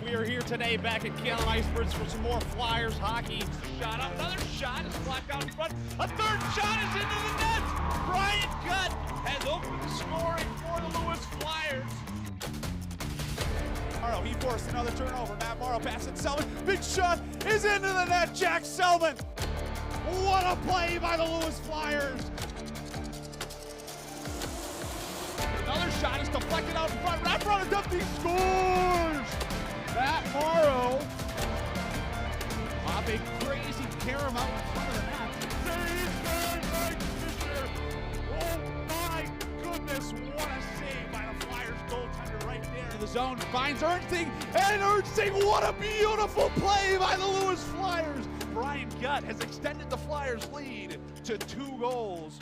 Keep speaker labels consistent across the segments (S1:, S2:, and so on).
S1: We are here today back at Kalen Icebergs for some more Flyers hockey.
S2: Shot up, another shot is blocked out in front. A third shot is into the net. Brian Gutt has opened the scoring for the Lewis Flyers.
S1: Morrow, he forced another turnover. Matt Morrow passes Selman. Big shot is into the net. Jack Selman. What a play by the Lewis Flyers. Another shot is deflected out in front. Wrap around and dump. He scores. Matt Morrow off a crazy carom out in front of the net. Saved by Mike Fisher. Oh my goodness, what a save by the Flyers goaltender right there in the zone. Finds Ernstine, and Ernstine, what a beautiful play by the Lewis Flyers. Brian Gutt has extended the Flyers' lead to 2 goals.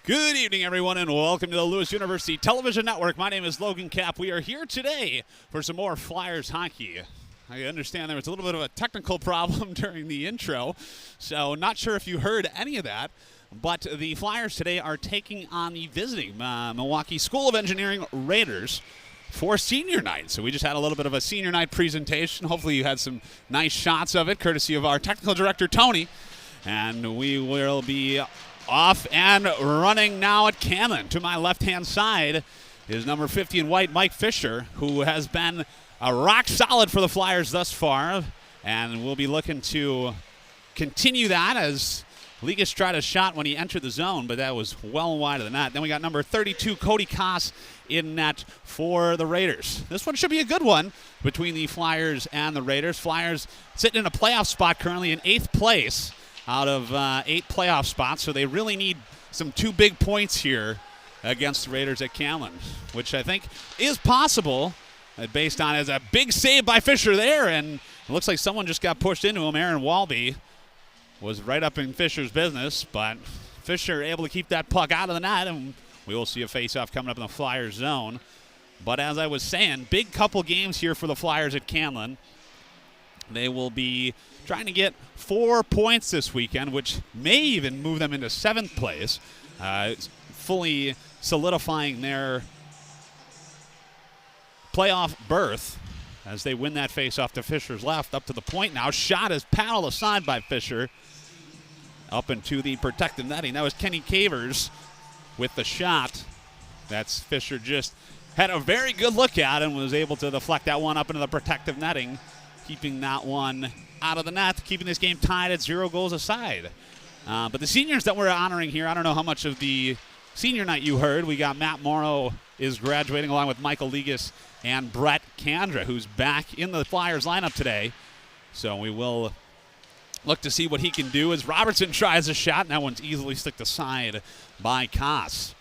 S1: Good evening, everyone, and welcome to the Lewis University Television Network. My name is Logan Kapp. We are here today for some more Flyers hockey. I understand there was a little bit of a technical problem during the intro, so not sure if you heard any of that. But the Flyers today are taking on the visiting Milwaukee School of Engineering Raiders for senior night. So we just had a little bit of a senior night presentation. Hopefully you had some nice shots of it, courtesy of our technical director, Tony. And we will be off and running now at Cannon. To my left-hand side is number 50 in white, Mike Fisher, who has been a rock solid for the Flyers thus far. And we'll be looking to continue that as Ligas tried a shot when he entered the zone, but that was well wide of the net. Then we got number 32, Cody Koss, in net for the Raiders. This one should be a good one between the Flyers and the Raiders. Flyers sitting in a playoff spot currently in 8th place out of 8 playoff spots, so they really need some 2 big points here against the Raiders at Camlin, which I think is possible based on as a big save by Fisher there, and it looks like someone just got pushed into him. Aaron Walby was right up in Fisher's business, but Fisher able to keep that puck out of the net, and we will see a face-off coming up in the Flyers zone. But as I was saying, big couple games here for the Flyers at Camlin. They will be trying to get 4 points this weekend, which may even move them into 7th place, fully solidifying their playoff berth as they win that face-off to Fisher's left. Up to the point now. Shot is paddled aside by Fisher up into the protective netting. That was Kenny Cavers with the shot. That's Fisher just had a very good look at and was able to deflect that one up into the protective netting, keeping that one out of the net, keeping this game tied at 0 goals aside. But the seniors that we're honoring here, I don't know how much of the senior night you heard. We got Matt Morrow is graduating along with Michael Ligas and Brett Kandra, who's back in the Flyers lineup today. So we will look to see what he can do as Robertson tries a shot, and that one's easily sticked aside by Koss.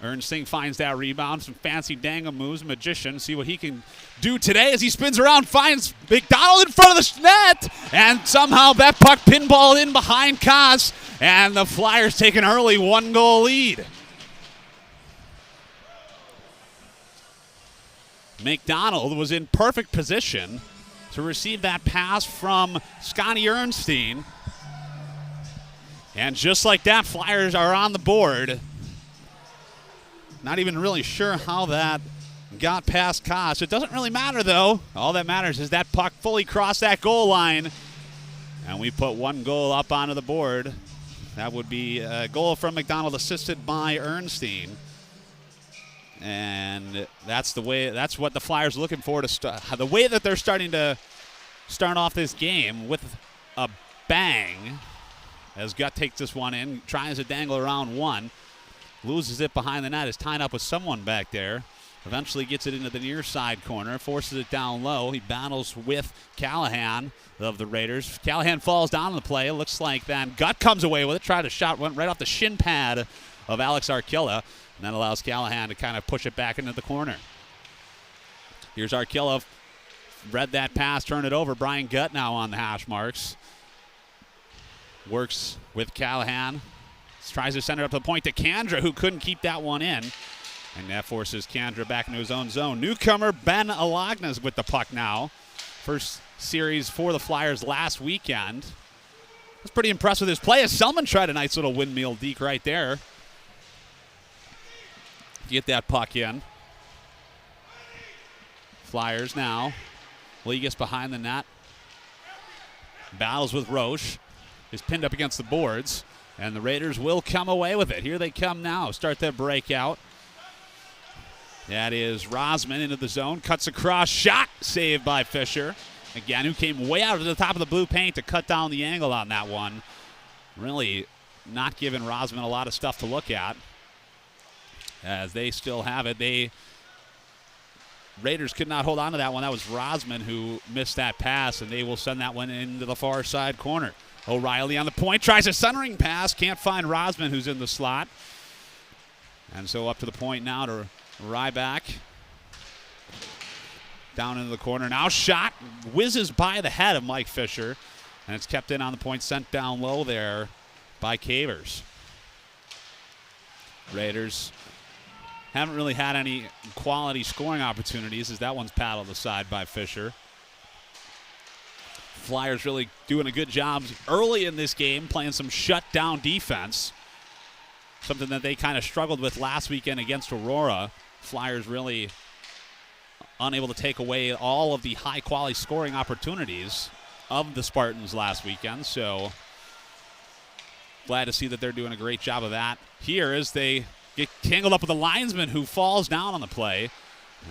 S1: Ernstine finds that rebound, some fancy dangle moves, Magician, see what he can do today as he spins around, finds McDonald in front of the net, and somehow that puck pinballed in behind Koss, and the Flyers take an early 1-goal lead. McDonald was in perfect position to receive that pass from Scotty Ernstine. And just like that, Flyers are on the board. Not even really sure how that got past Koss. It doesn't really matter, though. All that matters is that puck fully crossed that goal line. And we put 1 goal up onto the board. That would be a goal from McDonald, assisted by Ernstine. And that's what the Flyers are looking for to start. The way that they're starting to start off this game with a bang, as Gutt takes this one in, tries to dangle around one, loses it behind the net, is tied up with someone back there. Eventually gets it into the near side corner, forces it down low. He battles with Callahan of the Raiders. Callahan falls down on the play. It looks like then Gutt comes away with it. Tried a shot, went right off the shin pad of Alex Arkilla. And that allows Callahan to kind of push it back into the corner. Here's Arkilla. Read that pass, turn it over. Brian Gutt now on the hash marks. Works with Callahan. Tries to send it up to the point to Kandra, who couldn't keep that one in. And that forces Kandra back into his own zone. Newcomer Ben Alagnas with the puck now. First series for the Flyers last weekend. I was pretty impressed with his play as Selman tried a nice little windmill deke right there. Get that puck in. Flyers now. Ligas behind the net. Battles with Roche. Is pinned up against the boards. And the Raiders will come away with it. Here they come now. Start their breakout. That is Rosman into the zone. Cuts across. Shot. Saved by Fisher. Again, who came way out of the top of the blue paint to cut down the angle on that one. Really not giving Rosman a lot of stuff to look at. As they still have it. Raiders could not hold on to that one. That was Rosman who missed that pass, and they will send that one into the far side corner. O'Reilly on the point, tries a centering pass, can't find Rosman, who's in the slot. And so up to the point now to Ryback. Down into the corner. Now shot whizzes by the head of Mike Fisher, and it's kept in on the point, sent down low there by Cavers. Raiders haven't really had any quality scoring opportunities as that one's paddled aside by Fisher. Flyers really doing a good job early in this game, playing some shutdown defense. Something that they kind of struggled with last weekend against Aurora. Flyers really unable to take away all of the high-quality scoring opportunities of the Spartans last weekend. So glad to see that they're doing a great job of that here as they get tangled up with the linesman who falls down on the play.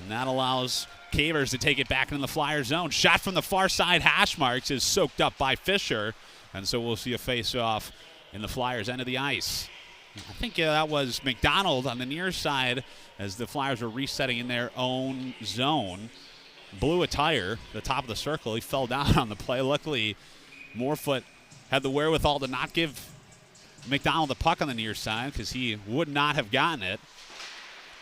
S1: And that allows Cavers to take it back into the Flyer zone. Shot from the far side hash marks is soaked up by Fisher. And so we'll see a face-off in the Flyers' end of the ice. I think that was McDonald on the near side as the Flyers were resetting in their own zone. Blew a tire, the top of the circle. He fell down on the play. Luckily, Morefoot had the wherewithal to not give McDonald the puck on the near side because he would not have gotten it.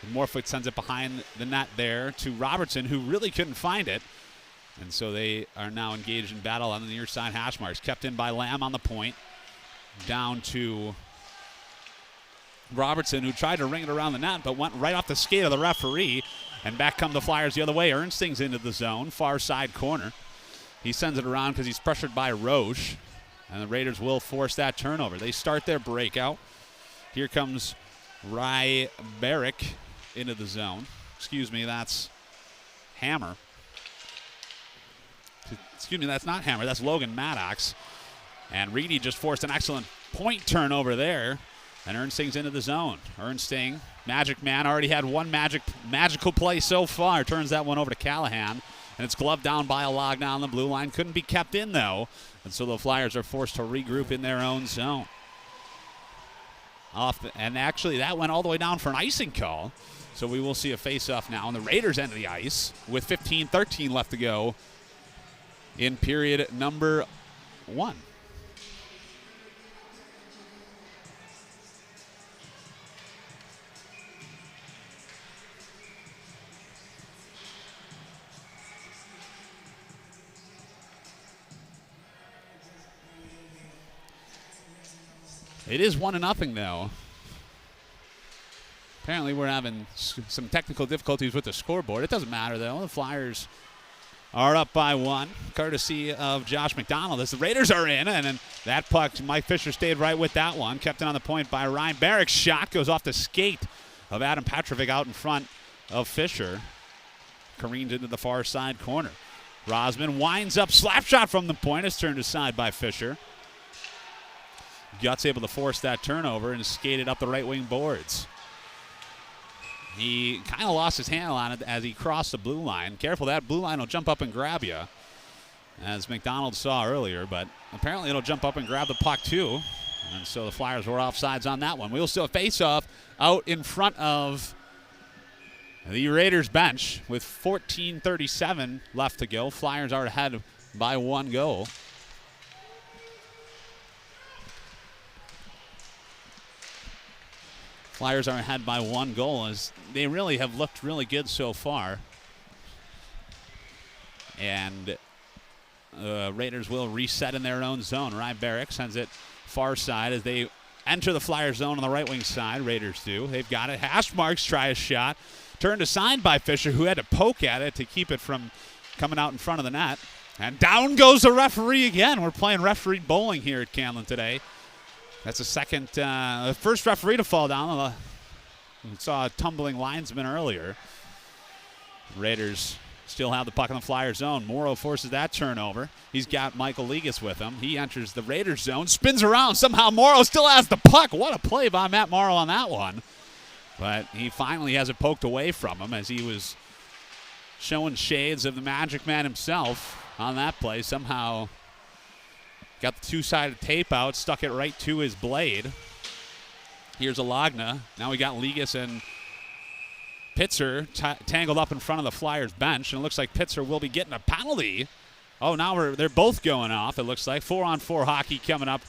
S1: And Morefoot sends it behind the net there to Robertson, who really couldn't find it. And so they are now engaged in battle on the near side hash marks. Kept in by Lamb on the point. Down to Robertson, who tried to ring it around the net, but went right off the skate of the referee. And back come the Flyers the other way. Ernsting's into the zone, far side corner. He sends it around because he's pressured by Roche. And the Raiders will force that turnover. They start their breakout. Here comes Rye Barrick into the zone. Excuse me, that's Hammer. Excuse me, that's not Hammer. That's Logan Maddox. And Reedy just forced an excellent point turnover there. And Ernsting's into the zone. Ernsting, Magic Man, already had one magical play so far. Turns that one over to Callahan. And it's gloved down by Alagna on the blue line. Couldn't be kept in, though. And so the Flyers are forced to regroup in their own zone. And actually, that went all the way down for an icing call. So we will see a face-off now on the Raiders' end of the ice with 15-13 left to go in period number 1. It is 1-0, though. Apparently, we're having some technical difficulties with the scoreboard. It doesn't matter, though. The Flyers are up by 1, courtesy of Josh McDonald. As the Raiders are in, and then that puck, Mike Fisher stayed right with that one. Kept it on the point by Ryan Barrick's shot. Goes off the skate of Adam Petrovic out in front of Fisher. Careens into the far side corner. Rosman winds up. Slap shot from the point. Is turned aside by Fisher. Guts able to force that turnover and skated up the right wing boards. He kind of lost his handle on it as he crossed the blue line. Careful, that blue line will jump up and grab you, as McDonald saw earlier, but apparently it'll jump up and grab the puck too. And so the Flyers were offsides on that one. We'll still face off out in front of the Raiders bench with 14:37 left to go. Flyers are ahead by 1 goal. Flyers are ahead by 1 goal as they really have looked really good so far. And Raiders will reset in their own zone. Ryan Barrick sends it far side as they enter the Flyer zone on the right wing side. Raiders do. They've got it. Hash marks try a shot. Turned aside by Fisher, who had to poke at it to keep it from coming out in front of the net. And down goes the referee again. We're playing referee bowling here at Camden today. That's the first referee to fall down. We saw a tumbling linesman earlier. Raiders still have the puck in the Flyer zone. Morrow forces that turnover. He's got Michael Ligas with him. He enters the Raiders zone, spins around. Somehow Morrow still has the puck. What a play by Matt Morrow on that one. But he finally has it poked away from him as he was showing shades of the Magic Man himself on that play. Somehow got the two-sided tape out, stuck it right to his blade. Here's Alagna. Now we got Ligas and Pitzer tangled up in front of the Flyers bench, and it looks like Pitzer will be getting a penalty. Oh, now they're both going off, it looks like. 4-on-4 hockey coming up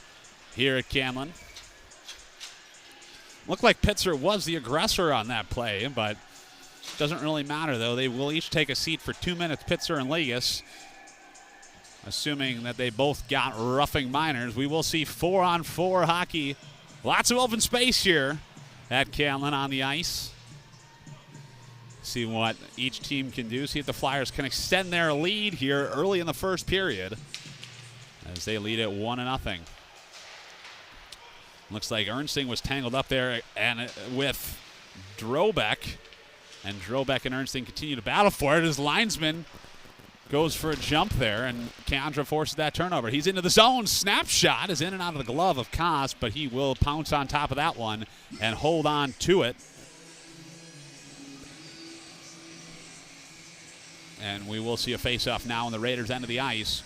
S1: here at Camden. Looked like Pitzer was the aggressor on that play, but doesn't really matter, though. They will each take a seat for 2 minutes, Pitzer and Ligas. Assuming that they both got roughing minors, we will see 4-on-4 hockey. Lots of open space here
S3: at Callan on the ice. See what each team can do. See if the Flyers can extend their lead here early in the first period as they lead at 1-0. Looks like Ernsting was tangled up there and with Drobeck. And Drobeck and Ernsting continue to battle for it as linesman goes for a jump there, and Kendra forces that turnover. He's into the zone. Snapshot is in and out of the glove of Koss, but he will pounce on top of that one and hold on to it. And we will see a face-off now on the Raiders' end of the ice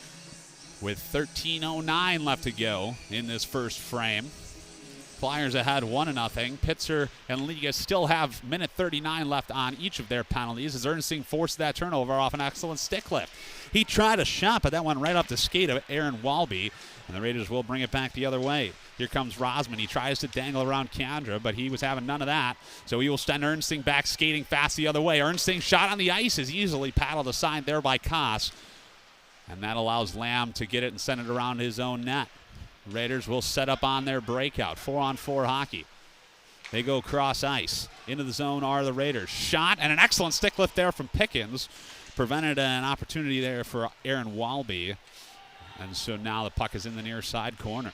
S3: with 13:09 left to go in this first frame. Flyers ahead 1-0. Pitzer and Liga still have minute 39 left on each of their penalties as Ernsting forced that turnover off an excellent stick lift. He tried a shot, but that went right off the skate of Aaron Walby, and the Raiders will bring it back the other way. Here comes Rosman. He tries to dangle around Kendra, but he was having none of that, so he will send Ernsting back skating fast the other way. Ernsting shot on the ice is easily paddled aside there by Koss, and that allows Lamb to get it and send it around his own net. Raiders will set up on their breakout. 4-on-4 hockey. They go cross ice. Into the zone are the Raiders. Shot and an excellent stick lift there from Pickens. Prevented an opportunity there for Aaron Walby. And so now the puck is in the near side corner.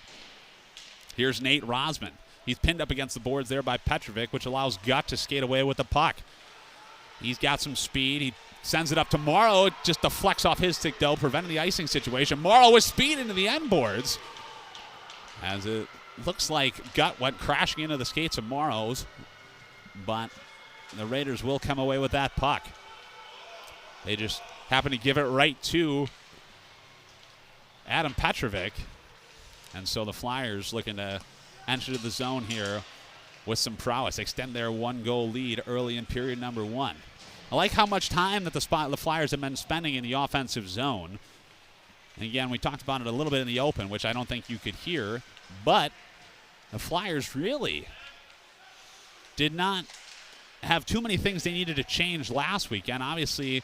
S3: Here's Nate Rosman. He's pinned up against the boards there by Petrovic, which allows Gut to skate away with the puck. He's got some speed. He sends it up to Morrow. It just deflects off his stick, though, preventing the icing situation. Morrow with speed into the end boards. As it looks like Gut went crashing into the skates of Morrow's, but the Raiders will come away with that puck. They just happen to give it right to Adam Petrovic, and so the Flyers looking to enter the zone here with some prowess, extend their one-goal lead early in period number 1. I like how much time that the Flyers have been spending in the offensive zone. And again, we talked about it a little bit in the open, which I don't think you could hear, but the Flyers really did not have too many things they needed to change last weekend. Obviously,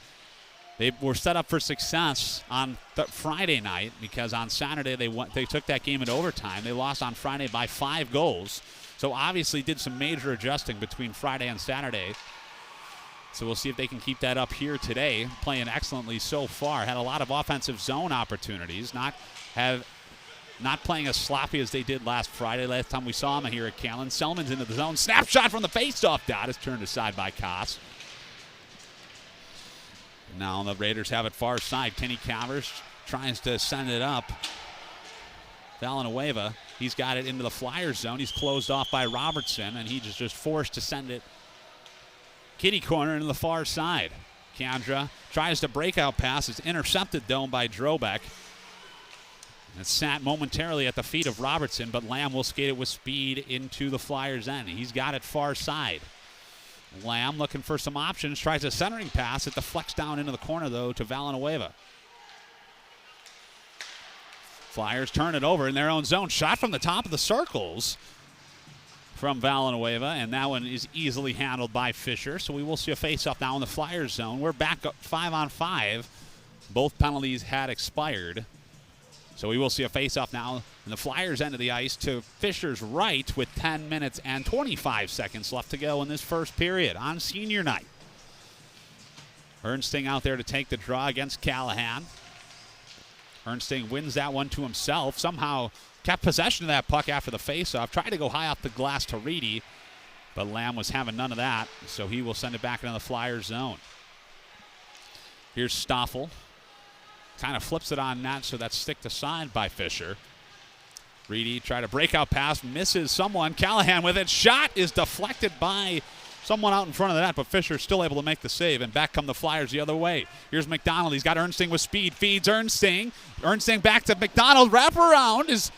S3: they were set up for success on Friday night because on Saturday they took that game in overtime. They lost on Friday by 5 goals. So obviously did some major adjusting between Friday and Saturday. So we'll see if they can keep that up here today. Playing excellently so far. Had a lot of offensive zone opportunities. Not playing as sloppy as they did last Friday. Last time we saw them here at Callan. Selman's into the zone. Snapshot from the faceoff dot is turned aside by Koss. Now the Raiders have it far side. Kenny Calvers tries to send it up. Villanueva, he's got it into the Flyers zone. He's closed off by Robertson, and he's just forced to send it kitty corner into the far side. Kendra tries to breakout pass. It's intercepted, though, by Drobeck. It sat momentarily at the feet of Robertson, but Lamb will skate it with speed into the Flyers' end. He's got it far side. Lamb looking for some options. Tries a centering pass. It deflects down into the corner, though, to Villanueva. Flyers turn it over in their own zone. Shot from the top of the circles from Villanueva, and that one is easily handled by Fisher. So we will see a face-off now in the Flyers zone. We're back up 5-on-5. Both penalties had expired. So we will see a face-off now in the Flyers' end of the ice to Fisher's right with 10 minutes and 25 seconds left to go in this first period on senior night. Ernsting out there to take the draw against Callahan. Ernsting wins that one to himself. Somehow kept possession of that puck after the face-off. Tried to go high off the glass to Reedy, but Lamb was having none of that, so he will send it back into the Flyers zone. Here's Stoffel. Kind of flips it on net, so that's sticked aside by Fisher. Reedy tried a breakout pass, misses someone. Callahan with it. Shot is deflected by someone out in front of the net, but Fisher's still able to make the save, and back come the Flyers the other way. Here's McDonald. He's got Ernsting with speed. Feeds Ernsting. Ernsting back to McDonald. Wraparound is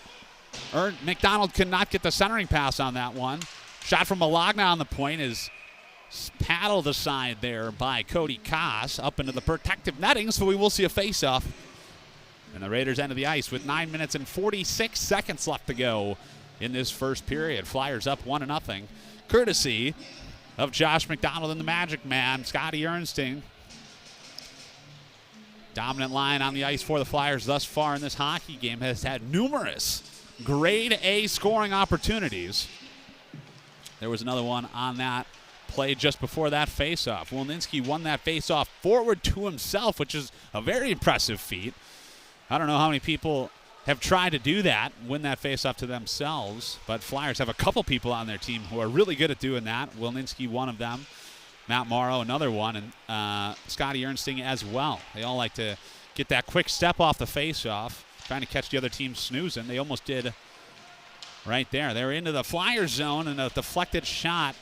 S3: McDonald cannot get the centering pass on that one. Shot from Malagna on the point is paddled aside there by Cody Koss up into the protective netting, so we will see a face-off. And the Raiders end of the ice with 9 minutes and 46 seconds left to go in this first period. Flyers up 1-0, courtesy of Josh McDonald and the Magic Man, Scotty Ernsting. Dominant line on the ice for the Flyers thus far in this hockey game. Has had numerous grade A scoring opportunities. There was another one on that play just before that faceoff. Wilninski won that faceoff forward to himself, which is a very impressive feat. I don't know how many people have tried to do that, win that faceoff to themselves, but Flyers have a couple people on their team who are really good at doing that. Wilninski, one of them. Matt Morrow, another one, and Scotty Ernsting as well. They all like to get that quick step off the faceoff, trying to catch the other team snoozing. They almost did right there. They were into the Flyers zone, and a deflected shot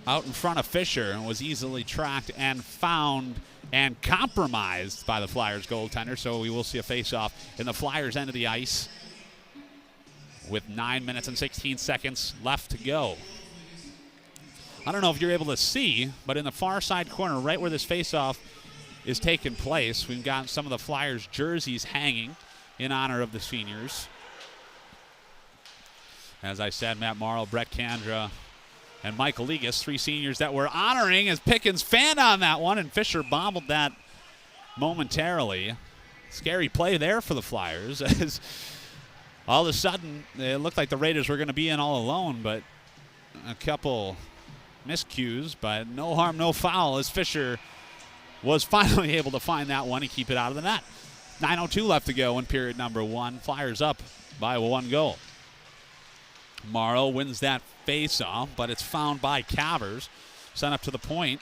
S3: out in front of Fisher and was easily tracked and found and compromised by the Flyers goaltender. So we will see a faceoff in the Flyers end of the ice with 9 minutes and 16 seconds left to go. I don't know if you're able to see, but in the far side corner, right where this faceoff is taking place, we've got some of the Flyers jerseys hanging in honor of the seniors. As I said, Matt Morrow, Brett Kandra, and Michael Ligas, three seniors that we're honoring as Pickens fanned on that one, and Fisher bobbled that momentarily. Scary play there for the Flyers, as all of a sudden it looked like the Raiders were going to be in all alone, but a couple miscues, but no harm, no foul, as Fisher was finally able to find that one and keep it out of the net. 9:02 left to go in period number one. Flyers up by 1 goal. Morrow wins that face-off, but it's found by Cavers. Sent up to the point.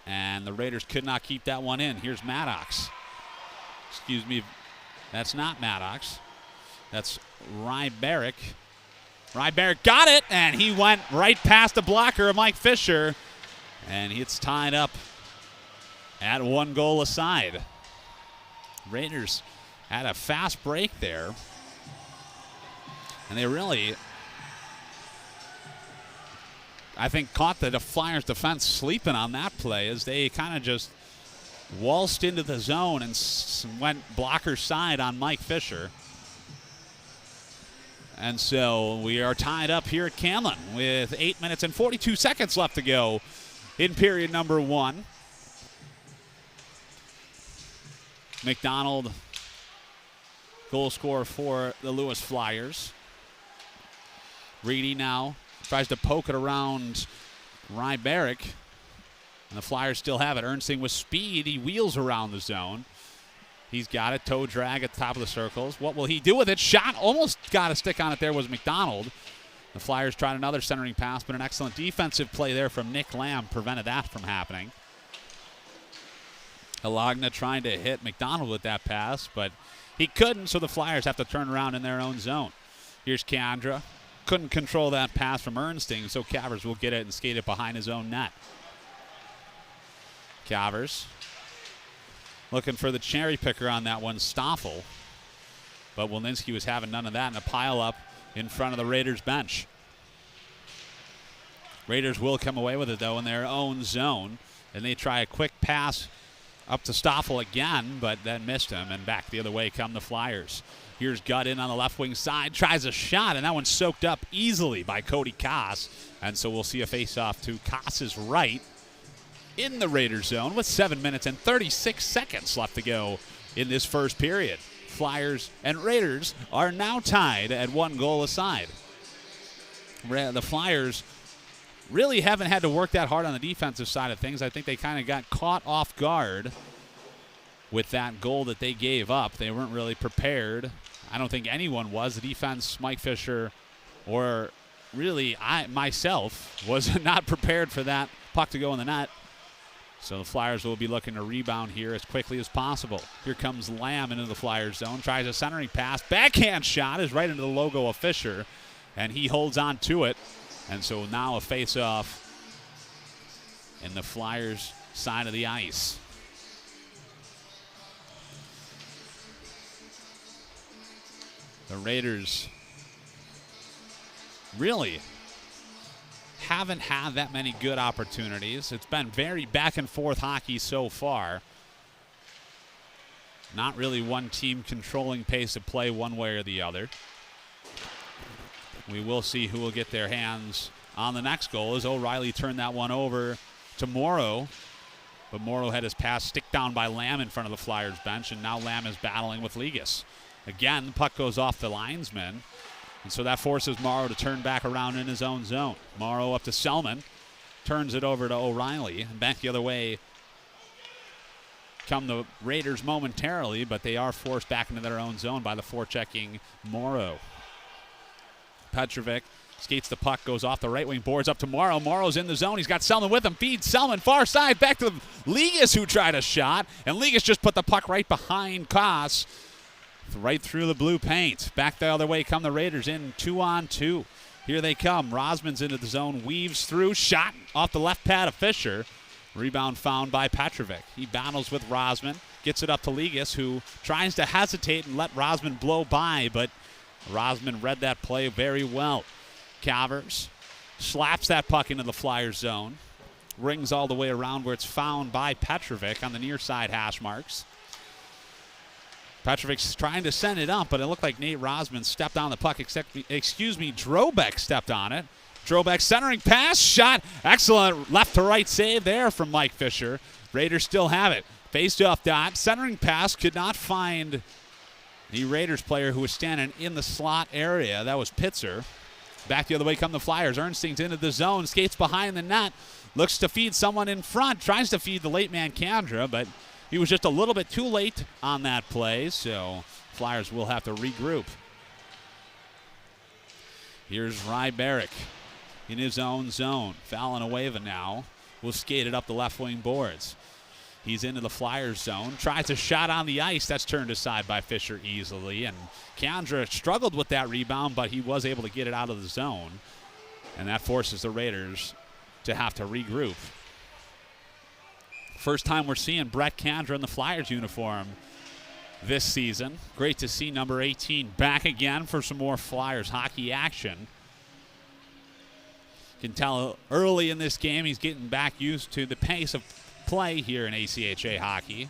S3: And the Raiders could not keep that one in. Here's Maddox. Excuse me, that's not Maddox. That's Rybarek. Rybarek got it, and he went right past the blocker of Mike Fisher. And it's tied up at 1 goal aside. Raiders had a fast break there. And they really, I think, caught the Flyers defense sleeping on that play as they kind of just waltzed into the zone and went blocker side on Mike Fisher. And so we are tied up here at Camlin with 8 minutes and 42 seconds left to go in period number one. McDonald, goal scorer for the Lewis Flyers. Reedy now tries to poke it around Rybarek. And the Flyers still have it. Ernsting with speed. He wheels around the zone. He's got it. Toe drag at the top of the circles. What will he do with it? Shot. Almost got a stick on it there was McDonald. The Flyers tried another centering pass, but an excellent defensive play there from Nick Lamb prevented that from happening. Halagna trying to hit McDonald with that pass, but he couldn't, so the Flyers have to turn around in their own zone. Here's Kandra. Couldn't control that pass from Ernsting, so Cavers will get it and skate it behind his own net. Cavers looking for the cherry picker on that one, Stoffel. But Wilninski was having none of that in a pile-up in front of the Raiders bench. Raiders will come away with it, though, in their own zone. And they try a quick pass up to Stoffel again, but that missed him. And back the other way come the Flyers. Here's Gutt in on the left wing side, tries a shot, and that one's soaked up easily by Cody Koss. And so we'll see a face-off to Koss's right in the Raiders zone with 7 minutes and 36 seconds left to go in this first period. Flyers and Raiders are now tied at 1 goal aside. The Flyers really haven't had to work that hard on the defensive side of things. I think they kind of got caught off guard with that goal that they gave up. They weren't really prepared. I don't think anyone was. The defense, Mike Fisher, or really I myself, was not prepared for that puck to go in the net. So the Flyers will be looking to rebound here as quickly as possible. Here comes Lamb into the Flyers zone. Tries a centering pass. Backhand shot is right into the logo of Fisher, and he holds on to it. And so now a face-off in the Flyers side of the ice. The Raiders really haven't had that many good opportunities. It's been very back-and-forth hockey so far. Not really one team controlling pace of play one way or the other. We will see who will get their hands on the next goal as O'Reilly turned that one over to Morrow. But Morrow had his pass stick down by Lamb in front of the Flyers bench, and now Lamb is battling with Ligas. Again, the puck goes off the linesman, And so that forces Morrow to turn back around in his own zone. Morrow up to Selman. Turns it over to O'Reilly. And back the other way come the Raiders momentarily, but they are forced back into their own zone by the forechecking Morrow. Petrovic skates the puck, goes off the right wing boards up to Morrow. Morrow's in the zone. He's got Selman with him. Feeds Selman far side back to Ligas, who tried a shot. And Ligas just put the puck right behind Koss, right through the blue paint. Back the other way come the Raiders in 2-on-2. Here they come. Rosman's into the zone, weaves through, shot off the left pad of Fisher. Rebound found by Petrovic. He battles with Rosman, gets it up to Ligas, who tries to hesitate and let Rosman blow by, but Rosman read that play very well. Calvers slaps that puck into the Flyers zone, rings all the way around where it's found by Petrovic on the near side hash marks. Petrovic's trying to send it up, but it looked like Nate Rosman stepped on the puck, Drobeck stepped on it. Drobeck centering pass, shot, excellent left to right save there from Mike Fisher. Raiders still have it. Faced off dot, centering pass, could not find the Raiders player who was standing in the slot area. That was Pitzer. Back the other way come the Flyers. Ernsting's into the zone, skates behind the net, looks to feed someone in front, tries to feed the late man Kandra, but he was just a little bit too late on that play, so Flyers will have to regroup. Here's Rybarek in his own zone. Fallon-Ueva now will skate it up the left wing boards. He's into the Flyers zone. Tries a shot on the ice. That's turned aside by Fisher easily. And Kandra struggled with that rebound, but he was able to get it out of the zone. And that forces the Raiders to have to regroup. First time we're seeing Brett Kandra in the Flyers uniform this season. Great to see number 18 back again for some more Flyers hockey action. Can tell early in this game he's getting back used to the pace of play here in ACHA hockey.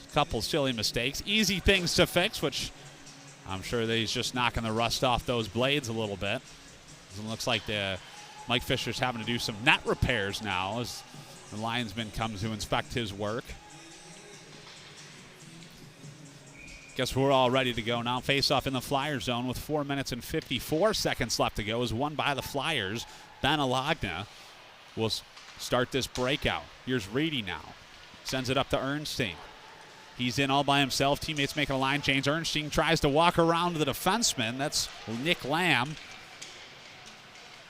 S3: A couple silly mistakes. Easy things to fix, which I'm sure that he's just knocking the rust off those blades a little bit. It looks like Mike Fisher's having to do some net repairs now as the linesman comes to inspect his work. Guess we're all ready to go now. Face-off in the Flyers zone with 4 minutes and 54 seconds left to go is won by the Flyers. Ben Alagna will start this breakout. Here's Reedy now. Sends it up to Ernstine. He's in all by himself. Teammates making a line change. Ernstine tries to walk around the defenseman. That's Nick Lamb.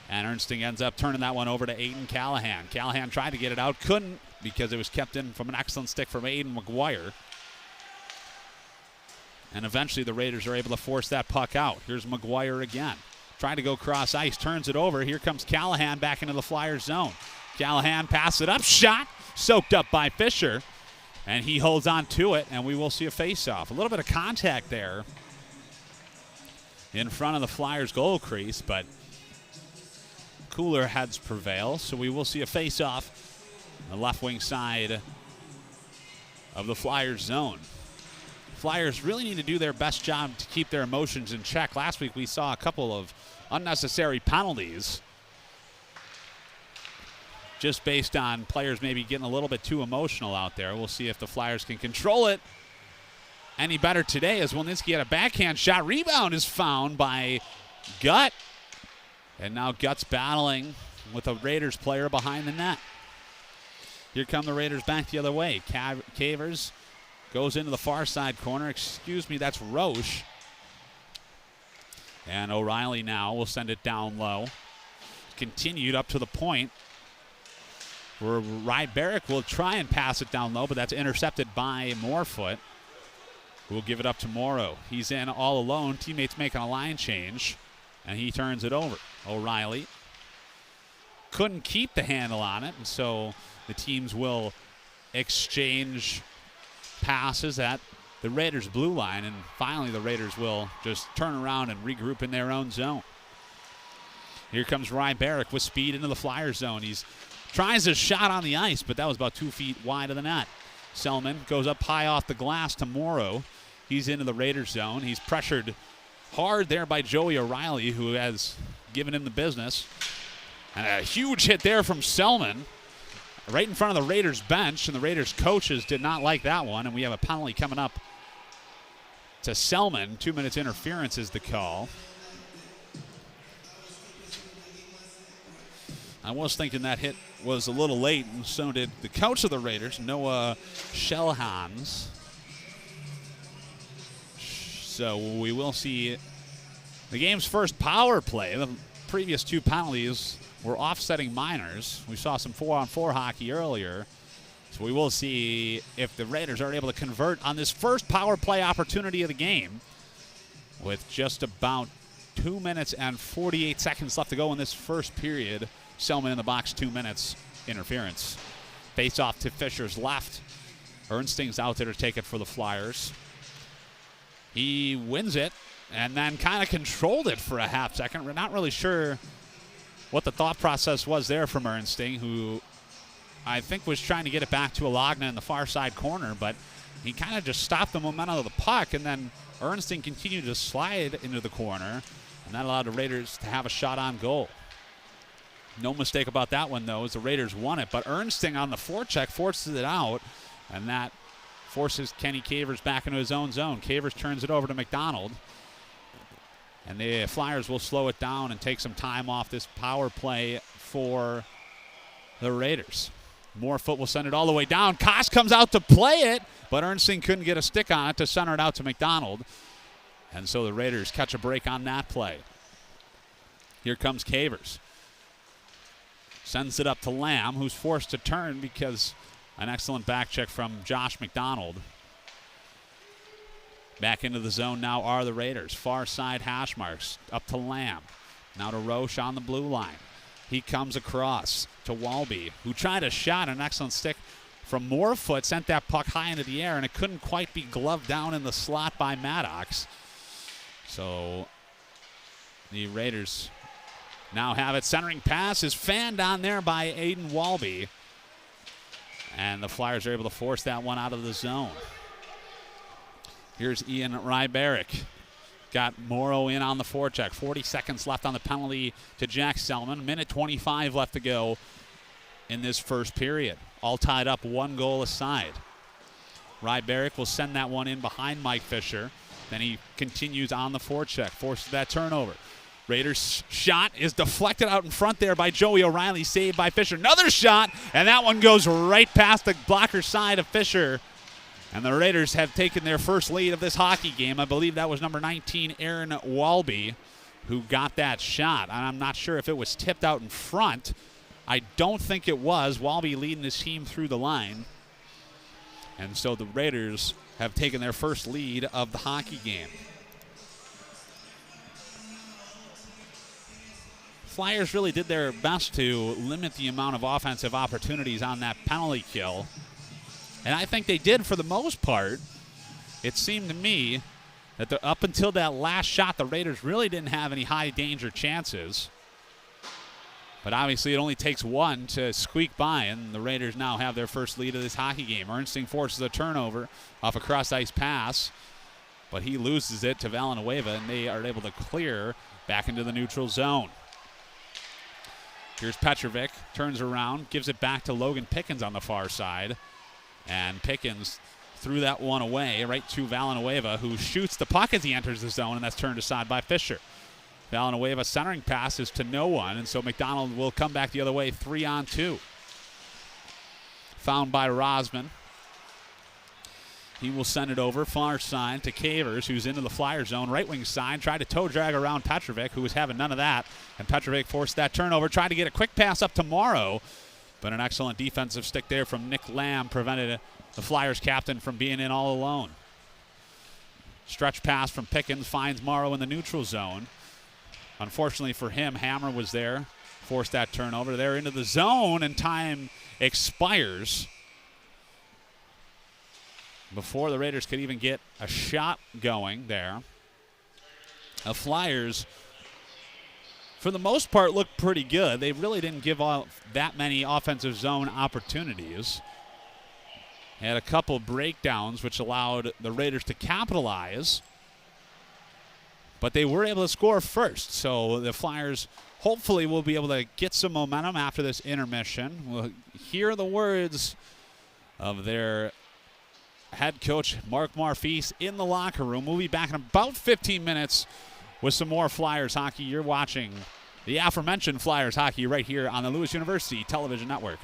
S3: And Ernstine ends up turning that one over to Aiden Callahan. Callahan tried to get it out. Couldn't because it was kept in from an excellent stick from Aiden McGuire. And eventually the Raiders are able to force that puck out. Here's McGuire again. Trying to go cross ice, turns it over. Here comes Callahan back into the Flyers zone. Callahan passes it up, shot, soaked up by Fisher. And he holds on to it, and we will see a face-off. A little bit of contact there in front of the Flyers goal crease, but cooler heads prevail. So we will see a face-off on the left wing side of the Flyers zone. Flyers really need to do their best job to keep their emotions in check. Last week we saw a couple of unnecessary penalties just based on players maybe getting a little bit too emotional out there. We'll see if the Flyers can control it any better today as Wilninski had a backhand shot. Rebound is found by Gutt. And now Gutt's battling with a Raiders player behind the net. Here come the Raiders back the other way. Cavers goes into the far side corner. That's Roche. And O'Reilly now will send it down low. Continued up to the point where Rybarek will try and pass it down low, but that's intercepted by Morefoot, who will give it up to Morrow. He's in all alone. Teammates making a line change, and he turns it over. O'Reilly couldn't keep the handle on it, and so the teams will exchange passes at the Raiders' blue line, and finally the Raiders will just turn around and regroup in their own zone. Here comes Rybarek with speed into the Flyers zone. He tries a shot on the ice, but that was about 2 feet wide of the net. Selman goes up high off the glass to Morrow. He's into the Raiders zone. He's pressured hard there by Joey O'Reilly, who has given him the business. And a huge hit there from Selman right in front of the Raiders bench, and the Raiders coaches did not like that one, and we have a penalty coming up to Selman. 2 minutes interference is the call. I was thinking that hit was a little late, and so did the coach of the Raiders, Noah Shellhans. So we will see the game's first power play. The previous 2 penalties were offsetting minors. We saw some 4-on-4 hockey earlier. So we will see if the Raiders are able to convert on this first power play opportunity of the game with just about 2 minutes and 48 seconds left to go in this first period. Selman in the box, 2 minutes, interference. Face off to Fisher's left. Ernsting's out there to take it for the Flyers. He wins it and then kind of controlled it for a half second. We're not really sure what the thought process was there from Ernsting, who I think was trying to get it back to Alagna in the far side corner, but he kind of just stopped the momentum of the puck, and then Ernsting continued to slide into the corner, and that allowed the Raiders to have a shot on goal. No mistake about that one, though, as the Raiders won it, but Ernsting on the forecheck forces it out, and that forces Kenny Cavers back into his own zone. Cavers turns it over to McDonald, and the Flyers will slow it down and take some time off this power play for the Raiders. Morefoot will send it all the way down. Koss comes out to play it, but Ernsting couldn't get a stick on it to center it out to McDonald. And so the Raiders catch a break on that play. Here comes Cavers. Sends it up to Lamb, who's forced to turn because an excellent back check from Josh McDonald. Back into the zone now are the Raiders. Far side hash marks. Up to Lamb. Now to Roche on the blue line. He comes across to Walby, who tried a shot, an excellent stick from Morefoot, sent that puck high into the air, and it couldn't quite be gloved down in the slot by Maddox. So the Raiders now have it. Centering pass is fanned on there by Aiden Walby, and the Flyers are able to force that one out of the zone. Here's Ian Rybaric. Got Morrow in on the forecheck. 40 seconds left on the penalty to Jack Selman. Minute 25 left to go in this first period. All tied up, 1 goal aside. Rybaric will send that one in behind Mike Fisher. Then he continues on the forecheck, forces that turnover. Raiders' shot is deflected out in front there by Joey O'Reilly, saved by Fisher. Another shot, and that one goes right past the blocker side of Fisher. And the Raiders have taken their first lead of this hockey game. I believe that was number 19, Aaron Walby, who got that shot. And I'm not sure if it was tipped out in front. I don't think it was. Walby leading his team through the line. And so the Raiders have taken their first lead of the hockey game. Flyers really did their best to limit the amount of offensive opportunities on that penalty kill. And I think they did for the most part. It seemed to me that up until that last shot, the Raiders really didn't have any high danger chances. But obviously it only takes one to squeak by, and the Raiders now have their first lead of this hockey game. Ernsting forces a turnover off a cross-ice pass, but he loses it to Villanueva, and they are able to clear back into the neutral zone. Here's Petrovic, turns around, gives it back to Logan Pickens on the far side. And Pickens threw that one away right to Villanueva, who shoots the puck as he enters the zone, and that's turned aside by Fisher. Villanueva centering passes to no one, and so McDonald will come back the other way, 3-on-2. Found by Rosman. He will send it over far side to Cavers, who's into the Flyer zone. Right wing side, tried to toe drag around Petrovic, who was having none of that. And Petrovic forced that turnover, tried to get a quick pass up to Morrow. But an excellent defensive stick there from Nick Lamb prevented the Flyers captain from being in all alone. Stretch pass from Pickens finds Morrow in the neutral zone. Unfortunately for him, Hammer was there, forced that turnover. They're into the zone, and time expires before the Raiders could even get a shot going there. The Flyers, for the most part, looked pretty good. They really didn't give all that many offensive zone opportunities. Had a couple breakdowns, which allowed the Raiders to capitalize. But they were able to score first. So the Flyers hopefully will be able to get some momentum after this intermission. We'll hear the words of their head coach Mark Marfise in the locker room. We'll be back in about 15 minutes with some more Flyers hockey. You're watching the aforementioned Flyers hockey right here on the Lewis University Television Network.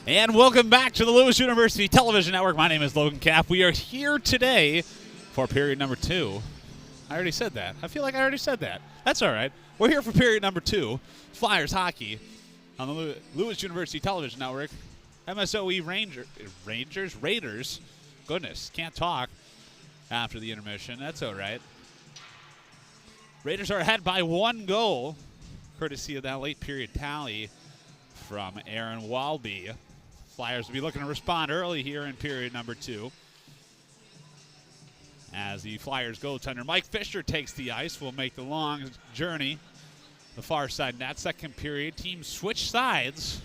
S3: And welcome back to the Lewis University Television Network. My name is Logan Kapp. We are here today for period number 2. I already said that. I feel like I already said that. That's all right. We're here for period number 2, Flyers hockey on the Lewis University Television Network. MSOE Raiders. Goodness, can't talk after the intermission. That's all right. Raiders are ahead by 1 goal, courtesy of that late period tally from Aaron Walby. Flyers will be looking to respond early here in period number 2. As the Flyers goaltender Mike Fisher takes the ice, will make the long journey. The far side net. Second period, teams switch sides.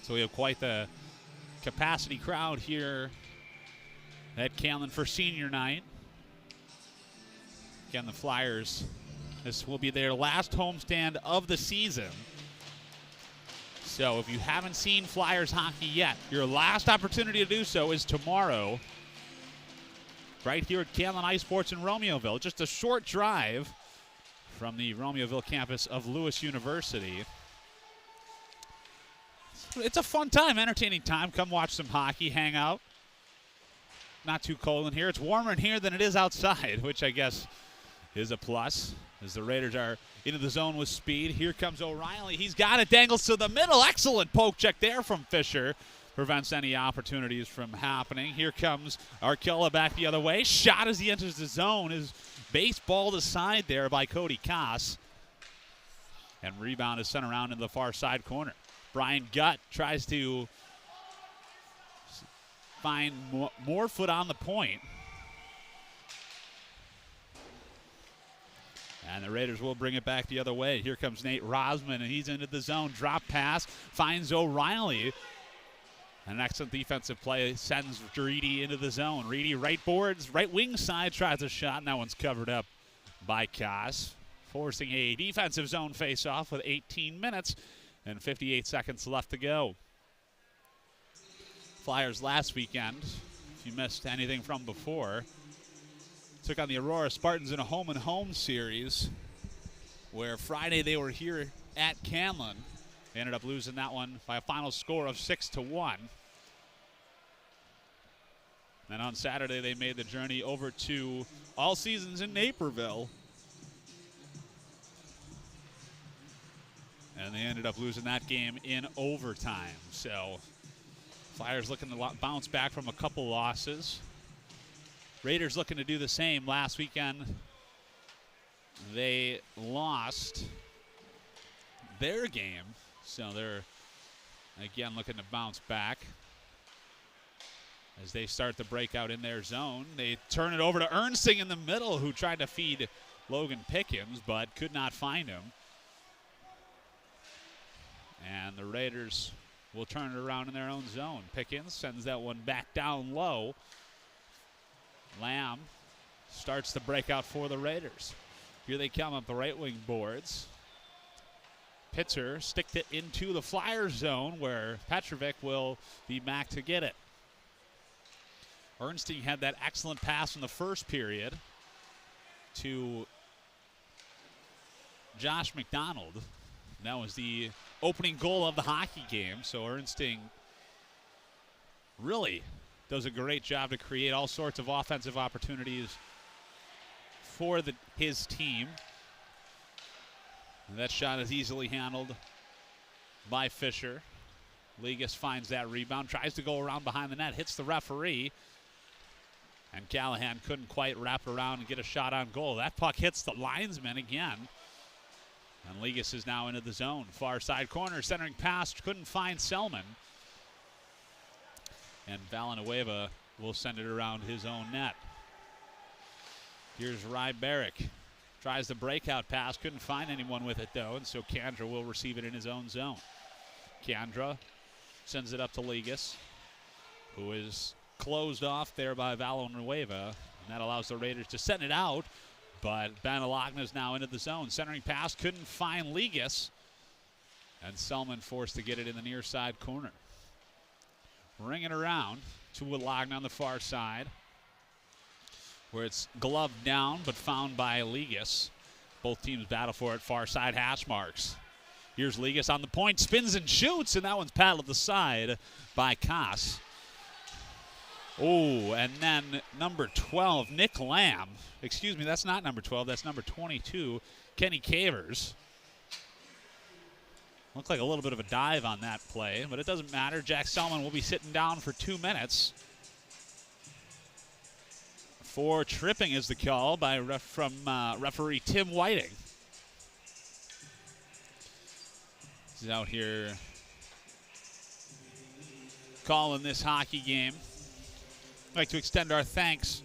S3: So we have quite the capacity crowd here at Camden for senior night. Again, the Flyers, this will be their last homestand of the season. So if you haven't seen Flyers hockey yet, your last opportunity to do so is tomorrow, right here at Camden Ice Sports in Romeoville. Just a short drive from the Romeoville campus of Lewis University. It's a fun time, entertaining time. Come watch some hockey, hang out. Not too cold in here. It's warmer in here than it is outside, which I guess is a plus, as the Raiders are into the zone with speed. Here comes O'Reilly. He's got it, dangles to the middle. Excellent poke check there from Fisher. Prevents any opportunities from happening. Here comes Arkella back the other way. Shot as he enters the zone is baseballed aside there by Cody Koss. And rebound is sent around in the far side corner. Brian Gutt tries to find more foot on the point. And the Raiders will bring it back the other way. Here comes Nate Rosman, and he's into the zone. Drop pass, finds O'Reilly. An excellent defensive play sends Reedy into the zone. Reedy right boards, right wing side, tries a shot, and that one's covered up by Koss, forcing a defensive zone face-off with 18 minutes and 58 seconds left to go. Flyers last weekend, if you missed anything from before, took on the Aurora Spartans in a home-and-home series where Friday they were here at Camden. They ended up losing that one by a final score of 6-1. And on Saturday they made the journey over to All Seasons in Naperville. And they ended up losing that game in overtime. So Flyers looking to bounce back from a couple losses. Raiders looking to do the same. Last weekend, they lost their game. So they're, again, looking to bounce back as they start the breakout in their zone. They turn it over to Ernsting in the middle, who tried to feed Logan Pickens, but could not find him. And the Raiders will turn it around in their own zone. Pickens sends that one back down low. Lamb starts the breakout for the Raiders. Here they come up the right wing boards. Pitzer sticked it into the Flyers zone where Petrovic will be back to get it. Ernsting had that excellent pass in the first period to Josh McDonald. That was the opening goal of the hockey game. So Ernsting really does a great job to create all sorts of offensive opportunities for his team. And that shot is easily handled by Fisher. Ligas finds that rebound, tries to go around behind the net, hits the referee. And Callahan couldn't quite wrap around and get a shot on goal. That puck hits the linesman again. And Ligas is now into the zone. Far side corner, centering pass, couldn't find Selman. And Villanueva will send it around his own net. Here's Rybarek. Tries the breakout pass, couldn't find anyone with it though, and so Kandra will receive it in his own zone. Kandra sends it up to Ligas, who is closed off there by Villanueva, and that allows the Raiders to send it out, but Ben Alagna's now into the zone. Centering pass, couldn't find Ligas, and Selman forced to get it in the near side corner. Ring it around to Alagna on the far side, where it's gloved down but found by Ligas. Both teams battle for it. Far side hash marks. Here's Ligas on the point, spins and shoots, and that one's paddled the side by Koss. Oh, and then number 12, Nick Lamb. Excuse me, that's not number 12, that's number 22, Kenny Cavers. Looked like a little bit of a dive on that play, but it doesn't matter. Jack Selman will be sitting down for 2 minutes. For tripping is the call by referee Tim Whiting. He's out here calling this hockey game. I'd like to extend our thanks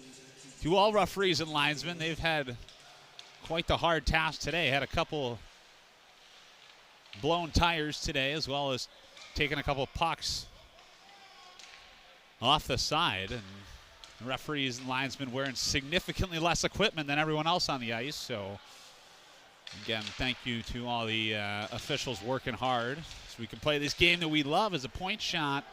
S3: to all referees and linesmen. They've had quite the hard task today. Had a couple blown tires today, as well as taking a couple pucks off the side. And the referees and linesmen wearing significantly less equipment than everyone else on the ice. So, again, thank you to all the officials working hard so we can play this game that we love. As a point shot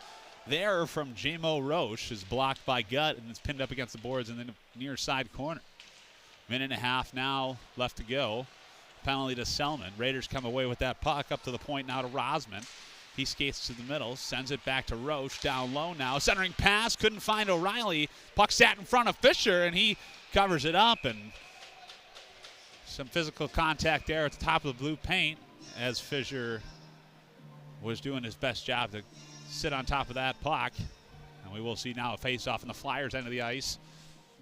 S3: there from J-Mo Roche is blocked by Gutt and it's pinned up against the boards in the near side corner. Minute and a half now left to go. Penalty to Selman. Raiders come away with that puck up to the point now to Rosman. He skates to the middle, sends it back to Roche, down low now. Centering pass, couldn't find O'Reilly. Puck sat in front of Fisher, and he covers it up. And some physical contact there at the top of the blue paint as Fisher was doing his best job to sit on top of that puck. And we will see now a face-off in the Flyers end of the ice.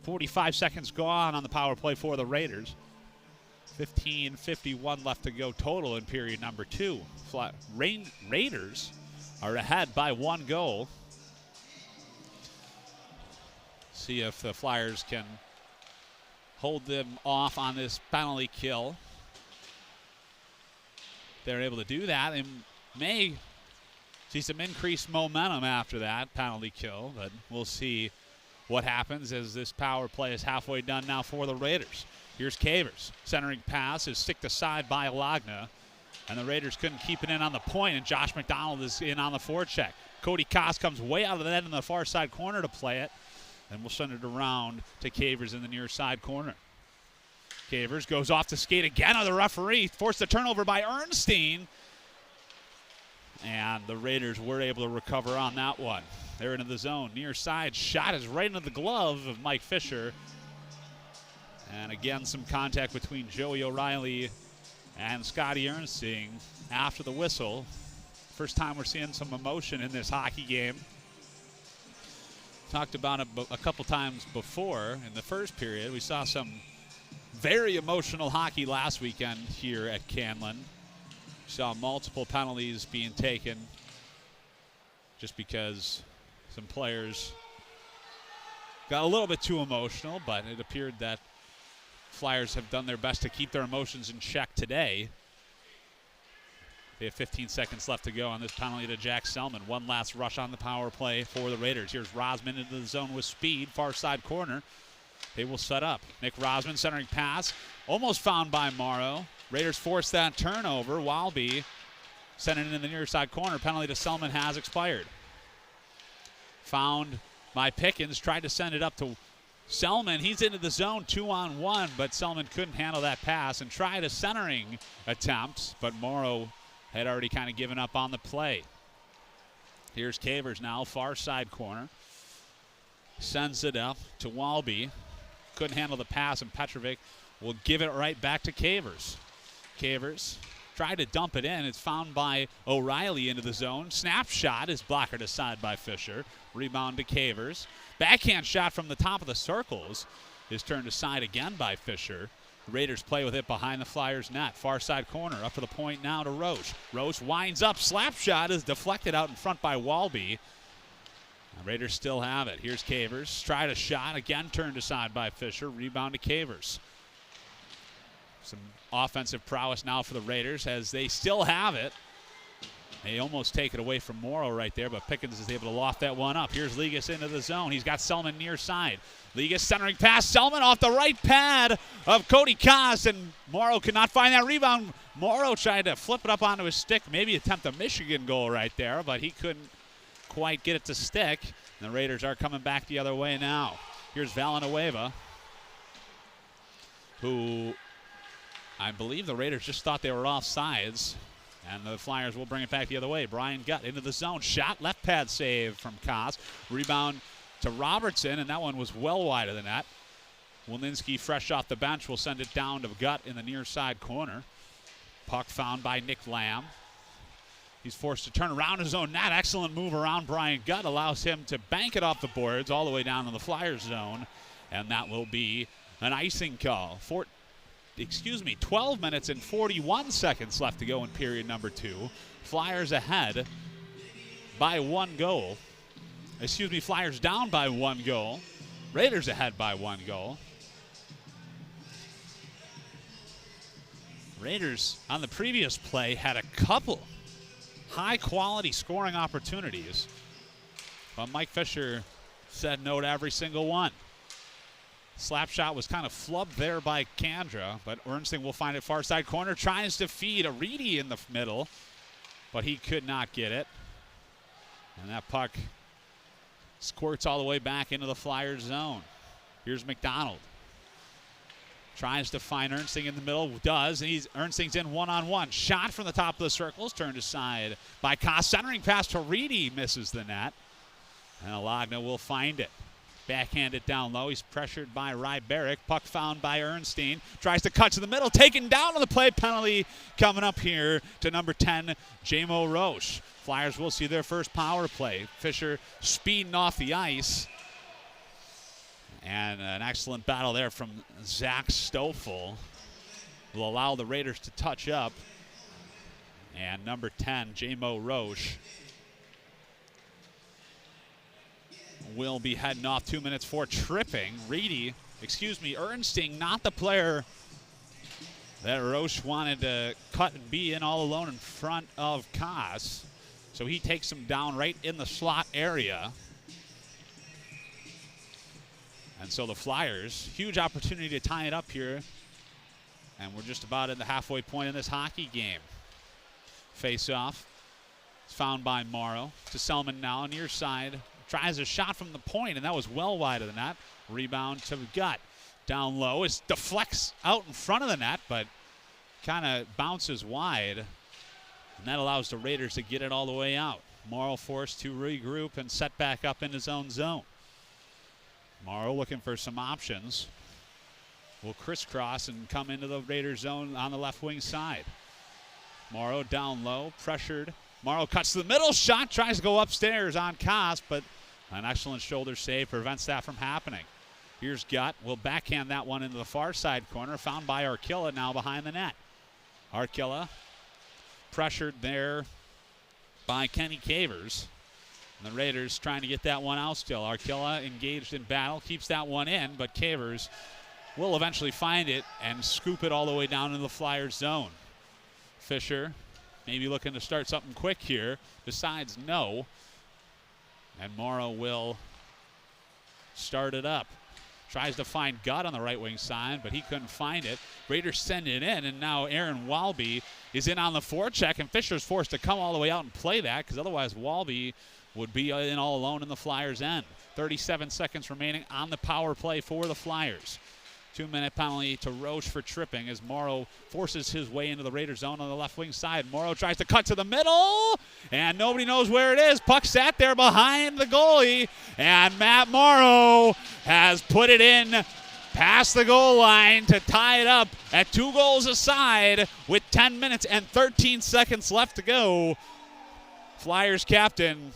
S3: 45 seconds gone on the power play for the Raiders. 15:51 left to go total in period number 2. Raiders are ahead by 1 goal. See if the Flyers can hold them off on this penalty kill. They're able to do that and may see some increased momentum after that penalty kill, but we'll see what happens as this power play is halfway done now for the Raiders. Here's Cavers. Centering pass is sticked aside by Lagna. And the Raiders couldn't keep it in on the point, and Josh McDonald is in on the forecheck. Cody Koss comes way out of the net in the far side corner to play it. And we'll send it around to Cavers in the near side corner. Cavers goes off to skate again on the referee. Forced a turnover by Ernstein. And the Raiders were able to recover on that one. They're into the zone. Near side shot is right into the glove of Mike Fisher. And again, some contact between Joey O'Reilly and Scotty Ernstine after the whistle. First time we're seeing some emotion in this hockey game. Talked about it a couple times before in the first period. We saw some very emotional hockey last weekend here at Canlan. We saw multiple penalties being taken just because some players got a little bit too emotional, but it appeared that Flyers have done their best to keep their emotions in check today. They have 15 seconds left to go on this penalty to Jack Selman. One last rush on the power play for the Raiders. Here's Rosman into the zone with speed, far side corner. They will set up. Nick Rosman centering pass, almost found by Morrow. Raiders force that turnover. Walby sent it in the near side corner. Penalty to Selman has expired. Found by Pickens, tried to send it up to Selman. He's into the zone 2-on-1, but Selman couldn't handle that pass and tried a centering attempt, but Morrow had already kind of given up on the play. Here's Cavers now, far side corner. Sends it up to Walby. Couldn't handle the pass, and Petrovic will give it right back to Cavers. Cavers tried to dump it in. It's found by O'Reilly into the zone. Snap shot is blockered aside by Fisher. Rebound to Cavers. Backhand shot from the top of the circles is turned aside again by Fisher. The Raiders play with it behind the Flyers' net. Far side corner, up to the point now to Roche. Roche winds up. Slap shot is deflected out in front by Walby. The Raiders still have it. Here's Cavers. Tried a shot. Again turned aside by Fisher. Rebound to Cavers. Some offensive prowess now for the Raiders as they still have it. They almost take it away from Morrow right there, but Pickens is able to loft that one up. Here's Ligas into the zone. He's got Selman near side. Ligas centering pass. Selman off the right pad of Cody Koss, and Morrow could not find that rebound. Morrow tried to flip it up onto his stick, maybe attempt a Michigan goal right there, but he couldn't quite get it to stick. And the Raiders are coming back the other way now. Here's Villanueva, who I believe the Raiders just thought they were offsides. And the Flyers will bring it back the other way. Brian Gutt into the zone. Shot, left pad save from Koss. Rebound to Robertson, and that one was well wide of the net. Walninski, fresh off the bench, will send it down to Gutt in the near side corner. Puck found by Nick Lamb. He's forced to turn around his own net. Excellent move around Brian Gutt. Allows him to bank it off the boards all the way down to the Flyers zone. And that will be an icing call. 12 minutes and 41 seconds left to go in period number 2. Flyers ahead by 1 goal. Flyers down by 1 goal. Raiders ahead by 1 goal. Raiders on the previous play had a couple high-quality scoring opportunities, but Mike Fisher said no to every single one. Slap shot was kind of flubbed there by Kandra, but Ernsting will find it far side corner, tries to feed Aridi in the middle, but he could not get it. And that puck squirts all the way back into the Flyers zone. Here's McDonald. Tries to find Ernsting in the middle, does, and Ernsting's in one-on-one. Shot from the top of the circles, turned aside by Koss. Centering pass to Reedy, misses the net. And Alagna will find it. Backhand it down low. He's pressured by Rybarek. Puck found by Ernstein. Tries to cut to the middle. Taken down on the play. Penalty coming up here to number 10, J-Mo Roche. Flyers will see their first power play. Fisher speeding off the ice. And an excellent battle there from Zach Stoffel will allow the Raiders to touch up. And number 10, J-Mo Roche, will be heading off 2 minutes for tripping. Ernstine, not the player that Roche wanted to cut and be in all alone in front of Koss. So he takes him down right in the slot area. And so the Flyers, huge opportunity to tie it up here. And we're just about at the halfway point in this hockey game. Face-off. It's found by Morrow to Selman now, near side. Tries a shot from the point, and that was well wide of the net. Rebound to Gutt. Down low. It deflects out in front of the net, but kind of bounces wide. And that allows the Raiders to get it all the way out. Morrow forced to regroup and set back up in his own zone. Morrow looking for some options. Will crisscross and come into the Raiders zone on the left wing side. Morrow down low, pressured. Morrow cuts to the middle, shot, tries to go upstairs on Koss, but an excellent shoulder save prevents that from happening. Here's Gutt, will backhand that one into the far side corner, found by Arkilla now behind the net. Arkilla pressured there by Kenny Cavers. And the Raiders trying to get that one out still. Arkilla engaged in battle, keeps that one in, but Cavers will eventually find it and scoop it all the way down into the Flyers zone. Fisher maybe looking to start something quick here, decides no. And Morrow will start it up. Tries to find Gutt on the right wing side, but he couldn't find it. Raiders send it in, and now Aaron Walby is in on the forecheck, and Fisher's forced to come all the way out and play that, because otherwise Walby would be in all alone in the Flyers' end. 37 seconds remaining on the power play for the Flyers. 2-minute penalty to Roche for tripping as Morrow forces his way into the Raiders zone on the left wing side. Morrow tries to cut to the middle, and nobody knows where it is. Puck sat there behind the goalie, and Matt Morrow has put it in past the goal line to tie it up at 2 goals aside with 10 minutes and 13 seconds left to go. Flyers captain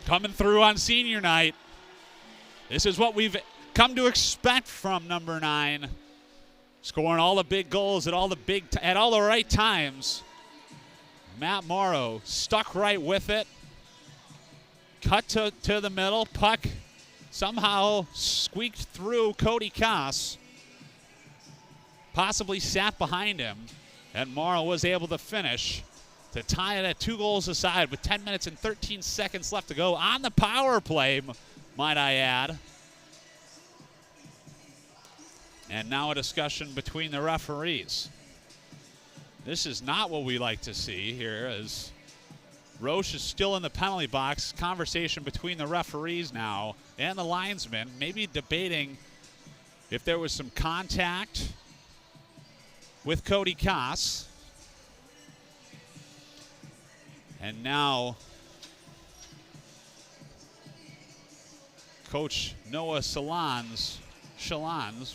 S3: coming through on senior night. This is what we've come to expect from number 9. Scoring all the big goals at all the right times. Matt Morrow stuck right with it. Cut to the middle. Puck somehow squeaked through Cody Koss. Possibly sat behind him. And Morrow was able to finish to tie it at 2 goals aside with 10 minutes and 13 seconds left to go on the power play, might I add. And now a discussion between the referees. This is not what we like to see here, as Roche is still in the penalty box. Conversation between the referees now and the linesman, maybe debating if there was some contact with Cody Koss. And now Coach Noah Shalans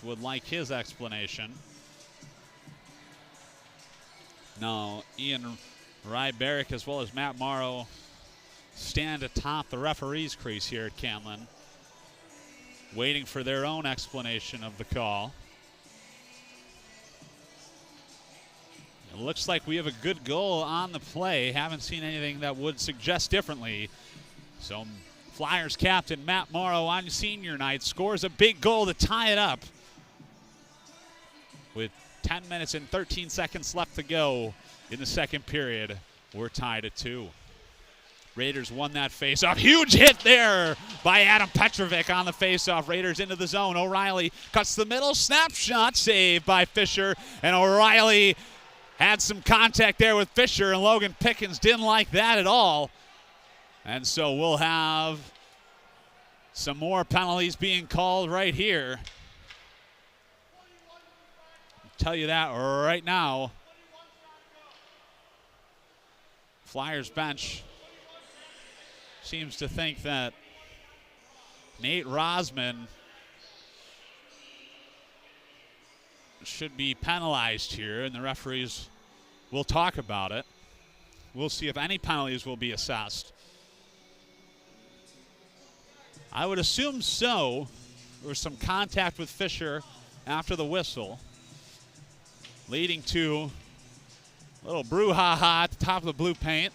S3: would like his explanation. Now Ian Ryberick as well as Matt Morrow stand atop the referee's crease here at Camlin, waiting for their own explanation of the call. It looks like we have a good goal on the play. Haven't seen anything that would suggest differently. So Flyers captain Matt Morrow on senior night scores a big goal to tie it up with 10 minutes and 13 seconds left to go in the second period. We're tied at 2. Raiders won that faceoff. Huge hit there by Adam Petrovic on the faceoff. Raiders into the zone. O'Reilly cuts the middle. Snapshot save by Fisher. And O'Reilly had some contact there with Fisher, and Logan Pickens didn't like that at all. And so we'll have some more penalties being called right here. I'll tell you that right now. Flyers bench seems to think that Nate Rosman should be penalized here, and the referees will talk about it. We'll see if any penalties will be assessed. I would assume so. There was some contact with Fisher after the whistle, leading to a little brouhaha at the top of the blue paint.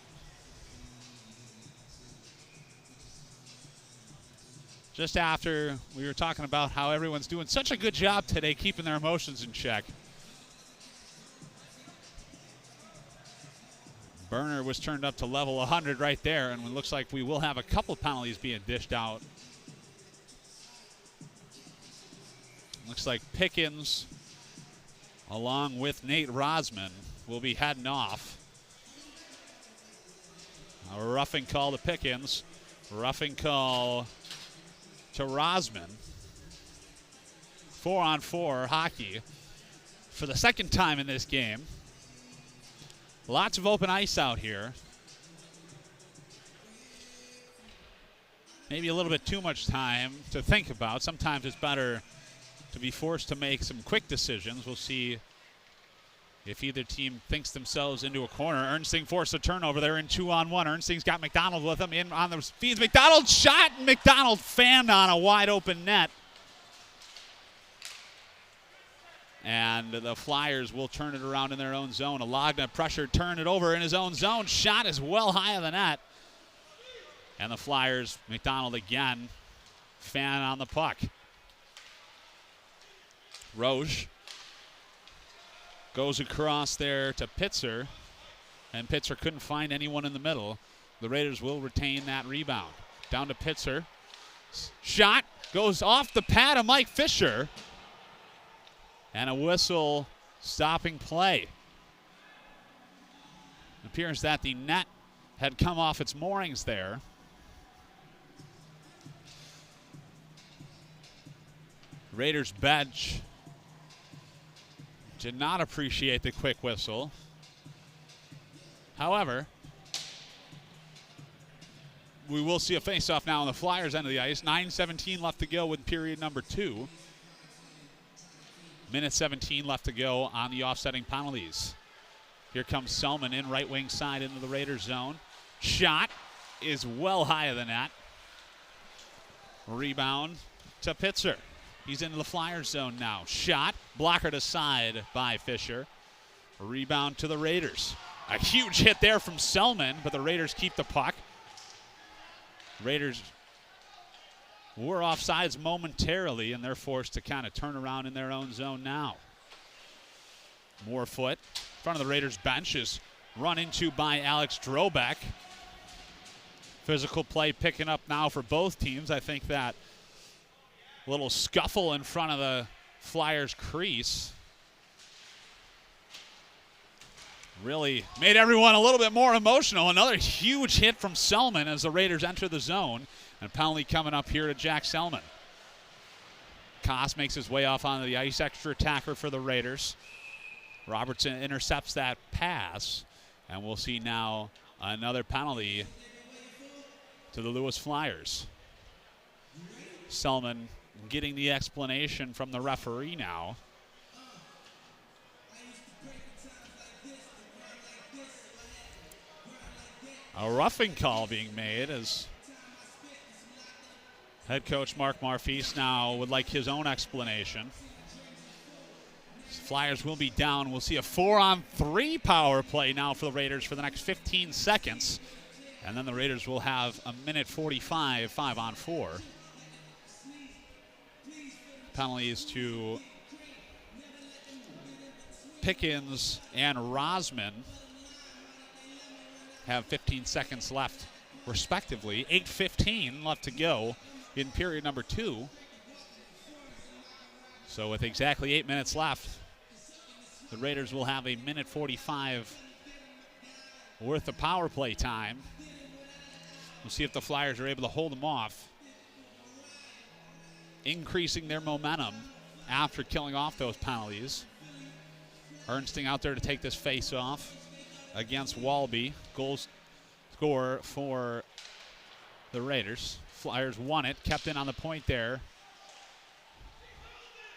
S3: Just after we were talking about how everyone's doing such a good job today keeping their emotions in check. Burner was turned up to level 100 right there, and it looks like we will have a couple penalties being dished out. Looks like Pickens, along with Nate Rosman, will be heading off. A roughing call to Pickens, roughing call to Rosman. 4-on-4 hockey for the second time in this game. Lots of open ice out here. Maybe a little bit too much time to think about. Sometimes it's better to be forced to make some quick decisions. We'll see if either team thinks themselves into a corner. Ernsting forced a turnover. They're in 2-on-1. Ernsting's got McDonald with him in on the feeds. McDonald shot, and McDonald fanned on a wide open net. And the Flyers will turn it around in their own zone. Alagna pressure, turn it over in his own zone. Shot is well high of the net. And the Flyers, McDonald again, fan on the puck. Roche goes across there to Pitzer, and Pitzer couldn't find anyone in the middle. The Raiders will retain that rebound. Down to Pitzer. Shot goes off the pad of Mike Fisher. And a whistle stopping play. It appears that the net had come off its moorings there. Raiders bench did not appreciate the quick whistle. However, we will see a face-off now on the Flyers end of the ice. 9:17 left to go with period number 2. Minute 17 left to go on the offsetting penalties. Here comes Selman in right wing side into the Raiders zone. Shot is well high of the net. Rebound to Pitzer. He's into the Flyers zone now. Shot, blockered aside by Fisher. A rebound to the Raiders. A huge hit there from Selman, but the Raiders keep the puck. Raiders were offsides momentarily, and they're forced to kind of turn around in their own zone now. Moorefoot, in front of the Raiders bench, is run into by Alex Drobeck. Physical play picking up now for both teams. I think that little scuffle in front of the Flyers crease really made everyone a little bit more emotional. Another huge hit from Selman as the Raiders enter the zone. And a penalty coming up here to Jack Selman. Koss makes his way off onto the ice. Extra attacker for the Raiders. Robertson intercepts that pass. And we'll see now Another penalty to the Lewis Flyers. Selman getting the explanation from the referee now. A roughing call being made as head coach Mark Marfise now would like his own explanation. Flyers will be down. We'll see a 4-on-3 power play now for the Raiders for the next 15 seconds. And then the Raiders will have a minute 45, 5-on-4. Penalties to Pickens and Rosman have 15 seconds left, respectively. 8:15 left to go in period number 2. So with exactly 8 minutes left, the Raiders will have a minute 45 worth of power play time. We'll see if the Flyers are able to hold them off, increasing their momentum after killing off those penalties. Ernsting out there to take this face-off against Walby. Goal scorer for the Raiders. Flyers won it, kept in on the point there.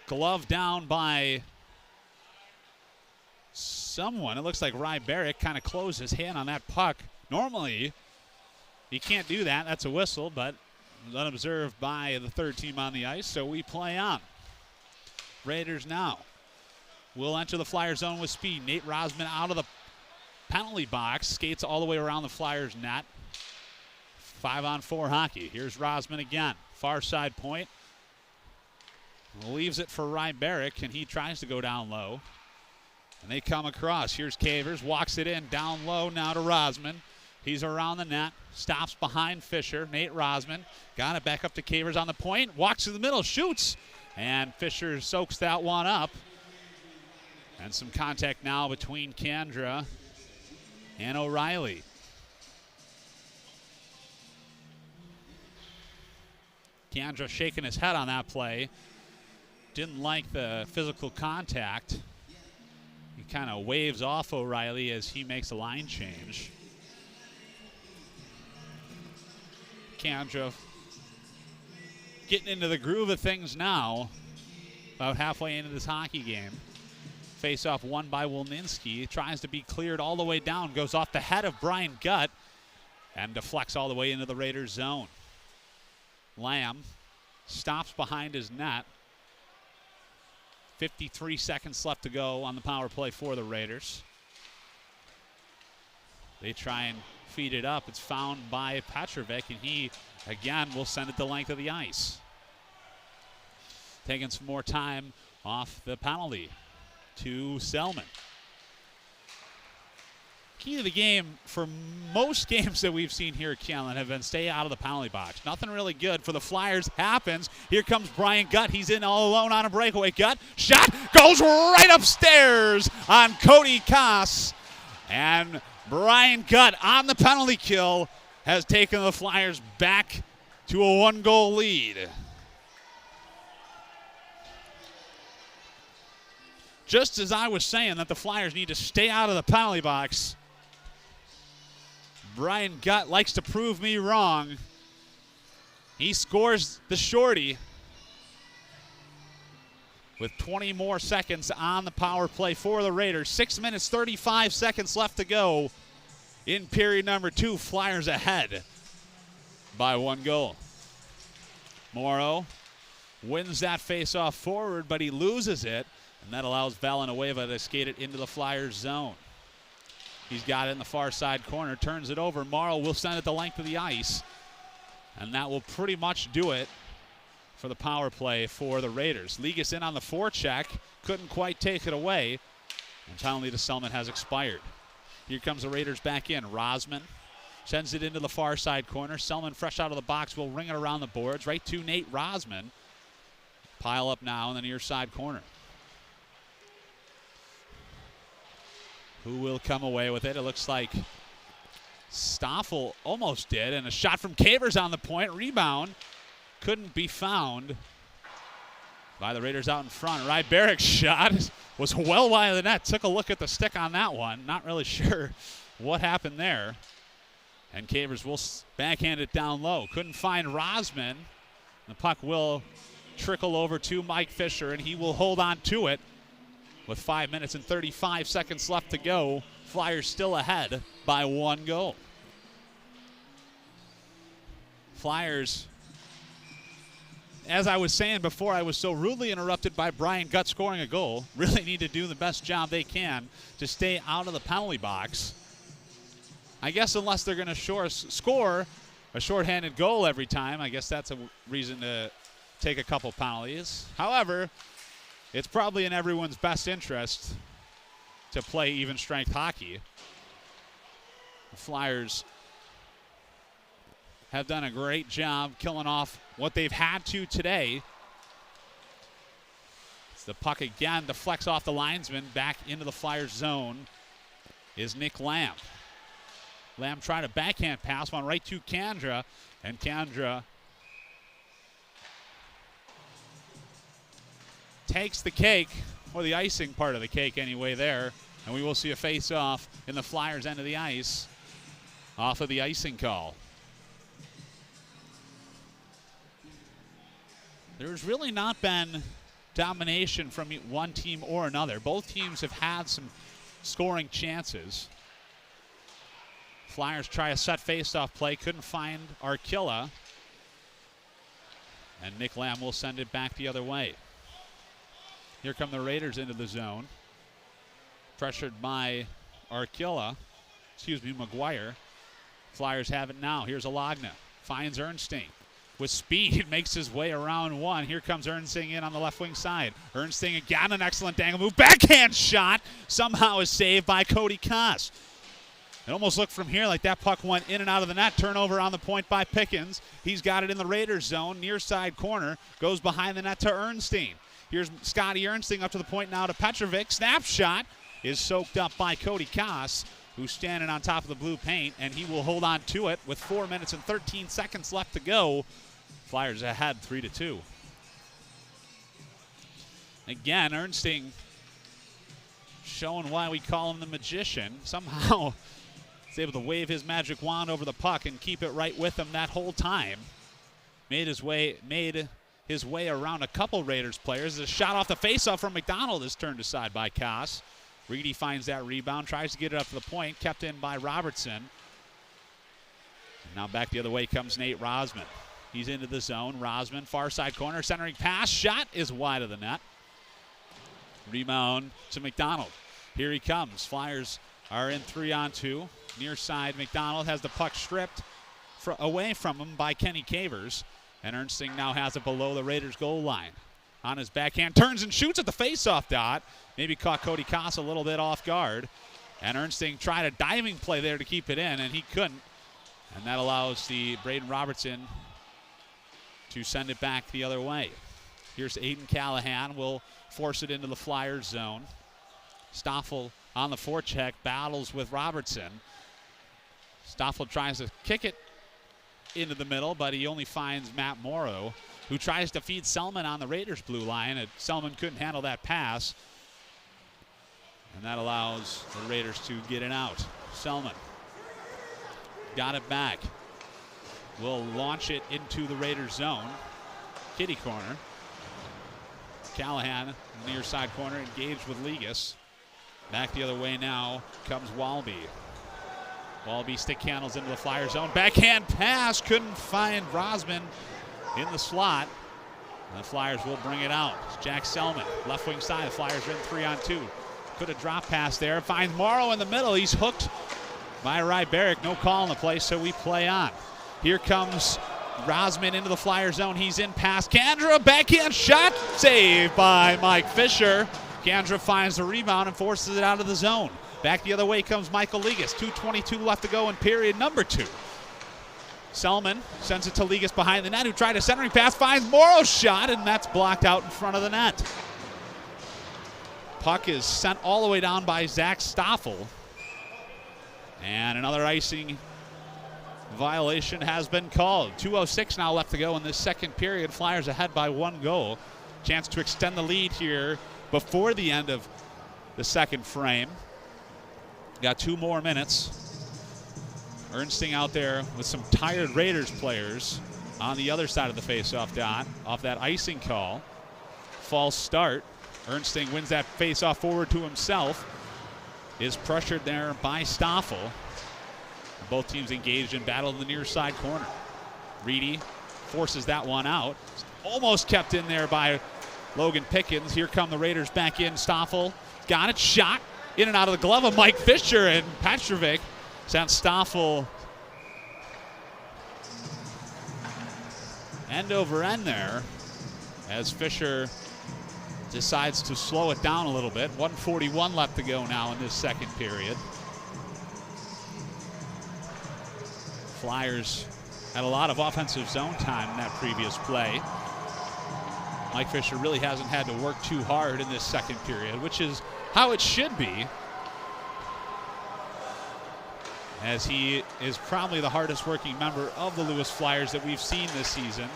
S3: Glove down by someone. It looks like Rybarek kind of closed his hand on that puck. Normally, you can't do that. That's a whistle, but unobserved by the third team on the ice, so we play on. Raiders now will enter the Flyer zone with speed. Nate Rosman out of the penalty box, skates all the way around the Flyers net. 5-on-4 hockey. Here's Rosman again. Far side point. Leaves it for Rybarek, and he tries to go down low. And they come across. Here's Cavers, walks it in down low now to Rosman. He's around the net, stops behind Fisher. Nate Rosman got it back up to Cavers on the point, walks to the middle, shoots, and Fisher soaks that one up. And some contact now between Kandra and O'Reilly. Kandra shaking his head on that play. Didn't like the physical contact. He kind of waves off O'Reilly as he makes a line change. Kandra getting into the groove of things now, about halfway into this hockey game. Face-off won by Wilninski. Tries to be cleared all the way down. Goes off the head of Brian Gutt and deflects all the way into the Raiders zone. Lamb stops behind his net. 53 seconds left to go on the power play for the Raiders. They try and feed it up. It's found by Petrovic, and he, again, will send it the length of the ice. Taking some more time off the penalty to Selman. Key to the game for most games that we've seen here at Keeneland have been stay out of the penalty box. Nothing really good for the Flyers happens. Here comes Brian Gutt. He's in all alone on a breakaway. Gutt, shot, goes right upstairs on Cody Koss. And Brian Gutt on the penalty kill has taken the Flyers back to a 1-goal lead. Just as I was saying that the Flyers need to stay out of the penalty box, Brian Gutt likes to prove me wrong. He scores the shorty with 20 more seconds on the power play for the Raiders. 6 minutes, 35 seconds left to go in period number 2. Flyers ahead by 1 goal. Morrow wins that faceoff forward, but he loses it, and that allows Villanueva to skate it into the Flyers zone. He's got it in the far side corner, turns it over. Morrow will send it the length of the ice, and that will pretty much do it for the power play for the Raiders. Ligas in on the forecheck, couldn't quite take it away, and penalty to Selman has expired. Here comes the Raiders back in. Rosman sends it into the far side corner. Selman, fresh out of the box, will ring it around the boards, right to Nate Rosman. Pile up now in the near side corner. Who will come away with it? It looks like Stoffel almost did, and a shot from Cavers on the point. Rebound couldn't be found by the Raiders out in front. Rybarik's shot was well wide of the net. Took a look at the stick on that one. Not really sure what happened there. And Cavers will backhand it down low. Couldn't find Rosman. The puck will trickle over to Mike Fisher, and he will hold on to it with 5 minutes and 35 seconds left to go. Flyers still ahead by 1 goal. Flyers, as I was saying before, I was so rudely interrupted by Brian Gutt scoring a goal, really need to do the best job they can to stay out of the penalty box. I guess unless they're going to score a shorthanded goal every time, I guess that's a reason to take a couple penalties. However, it's probably in everyone's best interest to play even strength hockey. The Flyers have done a great job killing off what they've had to today. It's the puck again, deflects off the linesman, back into the Flyers zone is Nick Lamb. Lamb trying to backhand pass one right to Kandra, and Kandra takes the cake, or the icing part of the cake anyway there, and we will see a face-off in the Flyers' end of the ice off of the icing call. There's really not been domination from one team or another. Both teams have had some scoring chances. Flyers try a set face-off play, couldn't find Arkilla. And Nick Lamb will send it back the other way. Here come the Raiders into the zone. Pressured by McGuire. Flyers have it now. Here's Alagna. Finds Ernstine. With speed, makes his way around one. Here comes Ernstine in on the left wing side. Ernstine again, an excellent dangle move. Backhand shot somehow is saved by Cody Koss. It almost looked from here like that puck went in and out of the net. Turnover on the point by Pickens. He's got it in the Raiders zone, near side corner. Goes behind the net to Ernstine. Here's Scotty Ernstine up to the point now to Petrovic. Snapshot is soaked up by Cody Koss, who's standing on top of the blue paint, and he will hold on to it with 4 minutes and 13 seconds left to go. Flyers ahead 3-2. Again, Ernstine showing why we call him the magician. Somehow he's able to wave his magic wand over the puck and keep it right with him that whole time. Made his way around a couple Raiders players. A shot off the faceoff from McDonald is turned aside by Koss. Reedy finds that rebound, tries to get it up to the point, kept in by Robertson. And now back the other way comes Nate Rosman. He's into the zone. Rosman, far side corner, centering pass. Shot is wide of the net. Rebound to McDonald. Here he comes. Flyers are in 3-on-2. Near side, McDonald has the puck stripped away from him by Kenny Cavers. And Ernstine now has it below the Raiders' goal line. On his backhand, turns and shoots at the faceoff dot. Maybe caught Cody Koss a little bit off guard. And Ernstine tried a diving play there to keep it in, and he couldn't. And that allows the Braden Robertson to send it back the other way. Here's Aiden Callahan, will force it into the Flyers zone. Stoffel on the forecheck, battles with Robertson. Stoffel tries to kick it into the middle, but he only finds Matt Morrow, who tries to feed Selman on the Raiders' blue line, and Selman couldn't handle that pass. And that allows the Raiders to get it out. Selman got it back. Will launch it into the Raiders' zone. Kitty corner. Callahan, near side corner, engaged with Ligas. Back the other way now comes Walby. Walby stick handles into the Flyer zone. Backhand pass, couldn't find Rosman in the slot. And the Flyers will bring it out. It's Jack Selman, left wing side. The Flyers are in 3-on-2. Could have dropped pass there. Finds Morrow in the middle. He's hooked by Rybaric. No call in the play, so we play on. Here comes Rosman into the Flyer zone. He's in past Kandra. Backhand shot saved by Mike Fisher. Kandra finds the rebound and forces it out of the zone. Back the other way comes Michael Ligas. 2:22 left to go in period number 2. Selman sends it to Ligas behind the net, who tried a centering pass, finds Morrow's shot, and that's blocked out in front of the net. Puck is sent all the way down by Zach Stoffel. And another icing violation has been called. 2:06 now left to go in this second period. Flyers ahead by 1 goal. Chance to extend the lead here before the end of the second frame. Got 2 more minutes. Ernsting out there with some tired Raiders players on the other side of the faceoff dot off that icing call. False start. Ernsting wins that faceoff forward to himself. Is pressured there by Stoffel. Both teams engaged in battle in the near side corner. Reedy forces that one out. Almost kept in there by Logan Pickens. Here come the Raiders back in. Stoffel got it, shot in and out of the glove of Mike Fisher, and Petrovic sent Stoffel end over end there as Fisher decides to slow it down a little bit. 1:41 left to go now in this second period. Flyers had a lot of offensive zone time in that previous play. Mike Fisher really hasn't had to work too hard in this second period, which is how it should be, as he is probably the hardest working member of the Lewis Flyers that we've seen this season.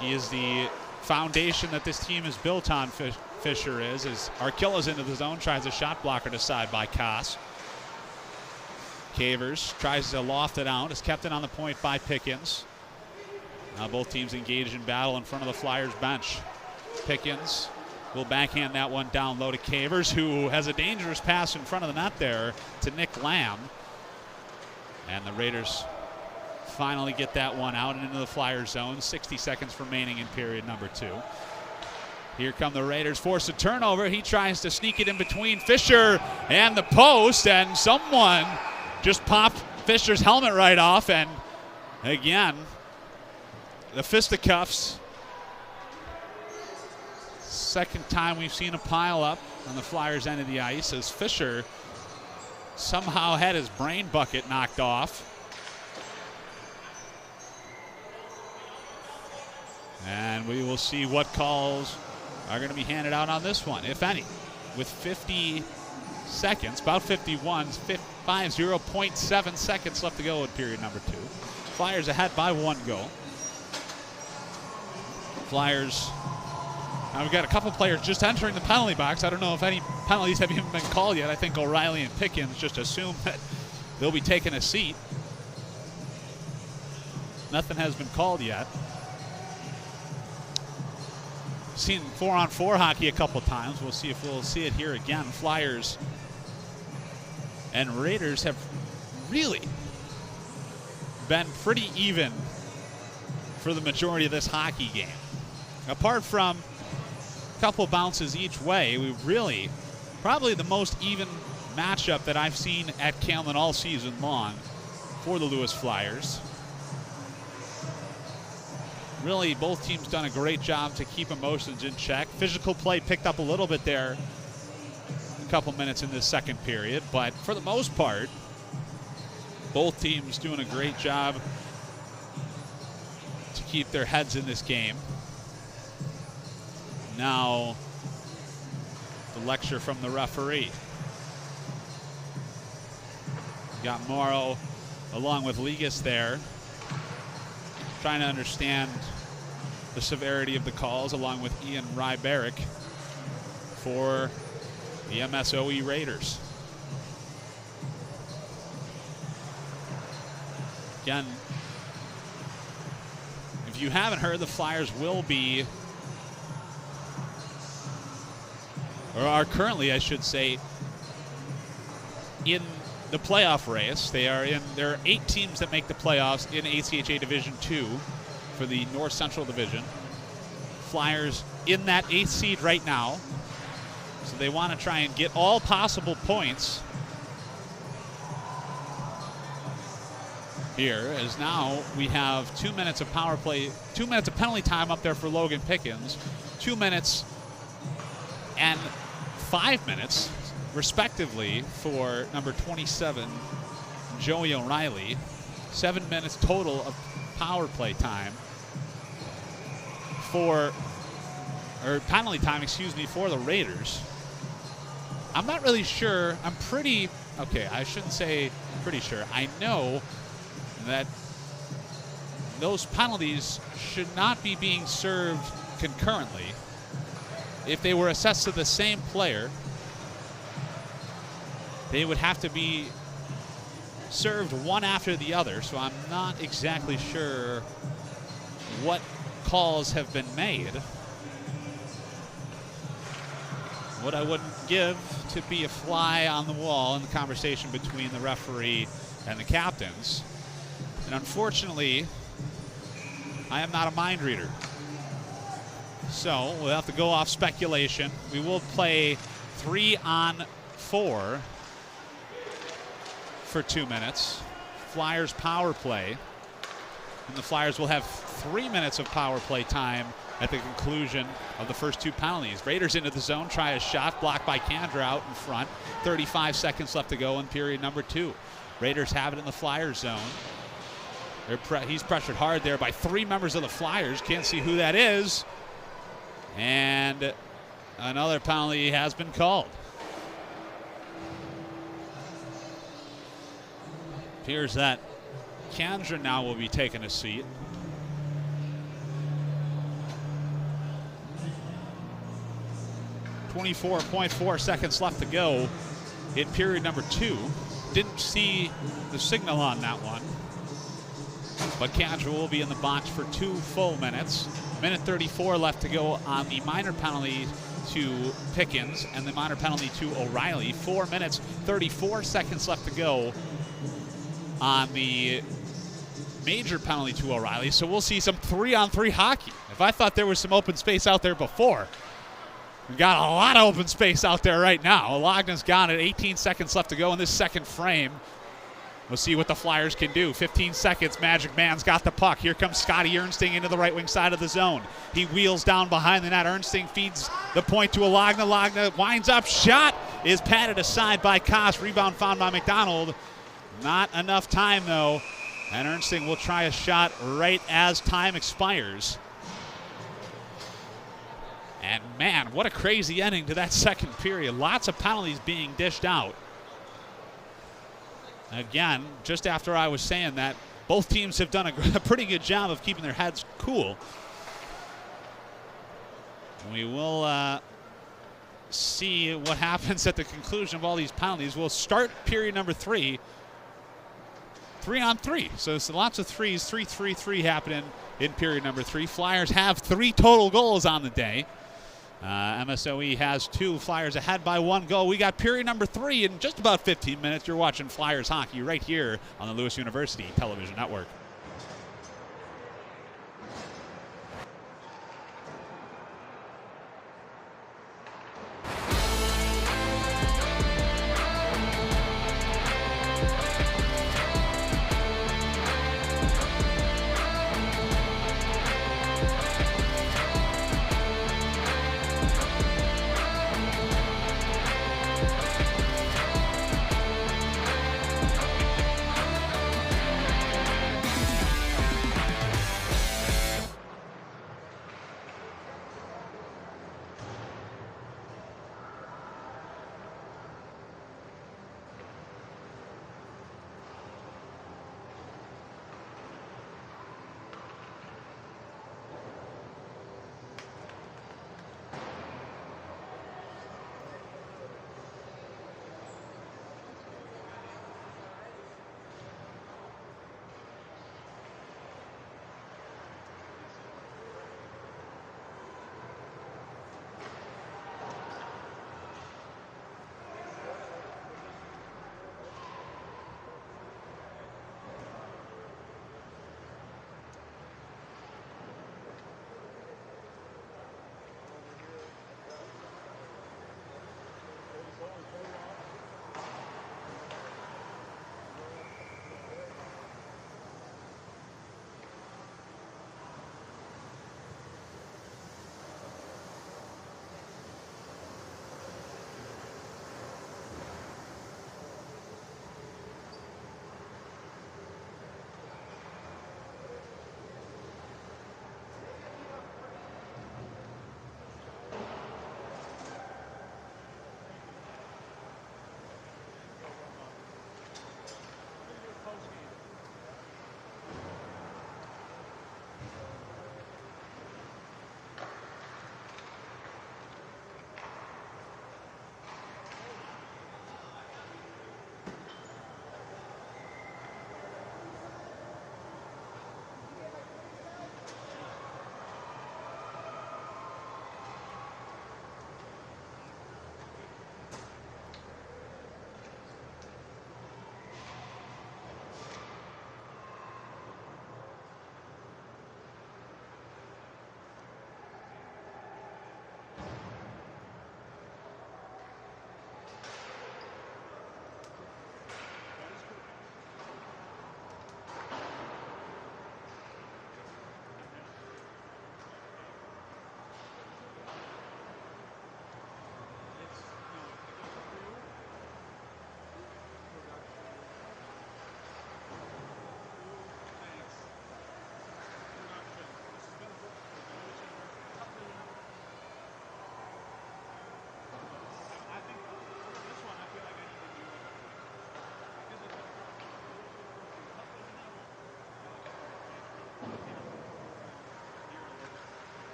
S3: He is the foundation that this team is built on, Fisher is, as Arkilla's into the zone, tries a shot blocker to side by Koss. Cavers tries to loft it out, is kept in on the point by Pickens. Now both teams engaged in battle in front of the Flyers bench. Pickens will backhand that one down low to Cavers, who has a dangerous pass in front of the net there to Nick Lamb. And the Raiders finally get that one out and into the Flyers zone. 60 seconds remaining in period number 2. Here come the Raiders, force a turnover. He tries to sneak it in between Fisher and the post, and someone just popped Fisher's helmet right off. And again, the fisticuffs. Second time we've seen a pile up on the Flyers' end of the ice as Fisher somehow had his brain bucket knocked off. And we will see what calls are going to be handed out on this one, if any. With 50 seconds, about 50.7 seconds left to go in period number 2. Flyers ahead by 1 goal. Flyers, now we've got a couple players just entering the penalty box. I don't know if any penalties have even been called yet. I think O'Reilly and Pickens just assume that they'll be taking a seat. Nothing has been called yet. Seen 4-on-4 hockey a couple times. We'll see if we'll see it here again. Flyers and Raiders have really been pretty even for the majority of this hockey game. Apart from a couple bounces each way, we really, probably the most even matchup that I've seen at Camlin all season long for the Lewis Flyers. Really, both teams done a great job to keep emotions in check. Physical play picked up a little bit there a couple minutes in this second period, but for the most part, both teams doing a great job to keep their heads in this game. Now, the lecture from the referee. Got Morrow along with Ligas there, trying to understand the severity of the calls, along with Ian Ryberick for the MSOE Raiders. Again, if you haven't heard, the Flyers will be, or are currently, I should say, in the playoff race. There are 8 teams that make the playoffs in ACHA Division II for the North Central Division. Flyers in that 8th seed right now, so they want to try and get all possible points here, as now we have 2 minutes of power play, 2 minutes of penalty time up there for Logan Pickens, 2 minutes and 5 minutes respectively for number 27, Joey O'Reilly. 7 minutes total of power play time for, or penalty time, excuse me, for the Raiders. I'm not really sure. I shouldn't say pretty sure. I know that those penalties should not be being served concurrently. If they were assessed to the same player, they would have to be served one after the other, so I'm not exactly sure what calls have been made. What I wouldn't give to be a fly on the wall in the conversation between the referee and the captains. And unfortunately, I am not a mind reader. So we'll have to go off speculation. We will play 3-on-4 for 2 minutes. Flyers power play. And the Flyers will have 3 minutes of power play time at the conclusion of the first 2 penalties. Raiders into the zone, try a shot, blocked by Kandra out in front. 35 seconds left to go in period number 2. Raiders have it in the Flyers zone. He's pressured hard there by 3 members of the Flyers. Can't see who that is. And another penalty has been called. Appears that Kandra now will be taking a seat. .4 seconds left to go in period number 2. Didn't see the signal on that one. But Kandra will be in the box for 2 full minutes. Minute 34 left to go on the minor penalty to Pickens and the minor penalty to O'Reilly. 4 minutes, 34 seconds left to go on the major penalty to O'Reilly. So we'll see some 3-on-3 hockey. If I thought there was some open space out there before, we've got a lot of open space out there right now. Lagna's got it. 18 seconds left to go in this second frame. We'll see what the Flyers can do. 15 seconds. Magic Man's got the puck. Here comes Scotty Ernsting into the right wing side of the zone. He wheels down behind the net. Ernsting feeds the point to Lagna. Lagna winds up. Shot is patted aside by Koss. Rebound found by McDonald. Not enough time, though. And Ernsting will try a shot right as time expires. And, man, what a crazy ending to that second period. Lots of penalties being dished out. Again, just after I was saying that, both teams have done a pretty good job of keeping their heads cool. We will see what happens at the conclusion of all these penalties. We'll start period number 3. 3-on-3. So it's lots of threes. 3-3-3 happening in period number 3. Flyers have 3 total goals on the day. MSOE has 2. Flyers ahead by 1 goal. We got period number 3 in just about 15 minutes. You're watching Flyers hockey right here on the Lewis University Television Network.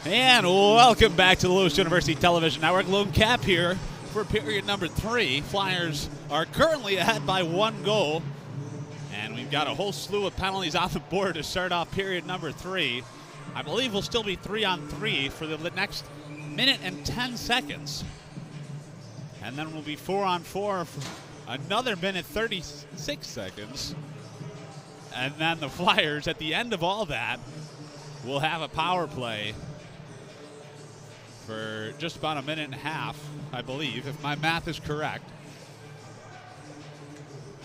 S3: And welcome back to the Lewis University Television Network. Lone Cap here for period number 3. Flyers are currently ahead by 1 goal. And we've got a whole slew of penalties on the board to start off period number 3. I believe we'll still be 3-on-3 for the next minute and 10 seconds. And then we'll be 4-on-4 for another minute 36 seconds. And then the Flyers, at the end of all that, will have a power play for just about a minute and a half, I believe, if my math is correct.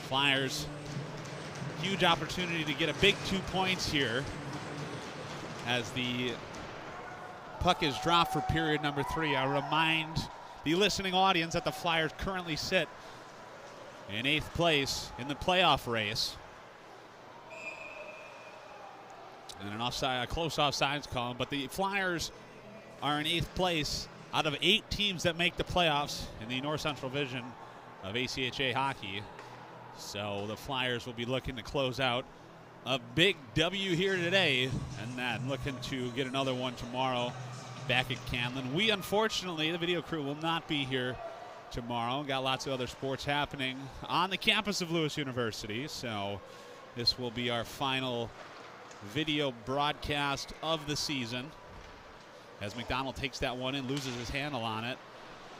S3: Flyers, huge opportunity to get a big 2 points here as the puck is dropped for period number 3. I remind the listening audience that the Flyers currently sit in 8th place in the playoff race. And a close offsides call, but the Flyers are in 8th place out of 8 teams that make the playoffs in the North Central Division of ACHA hockey. So the Flyers will be looking to close out a big W here today, and then looking to get another one tomorrow back at Camden. We, unfortunately, the video crew will not be here tomorrow. Got lots of other sports happening on the campus of Lewis University, so this will be our final video broadcast of the season. As McDonald takes that one in, loses his handle on it.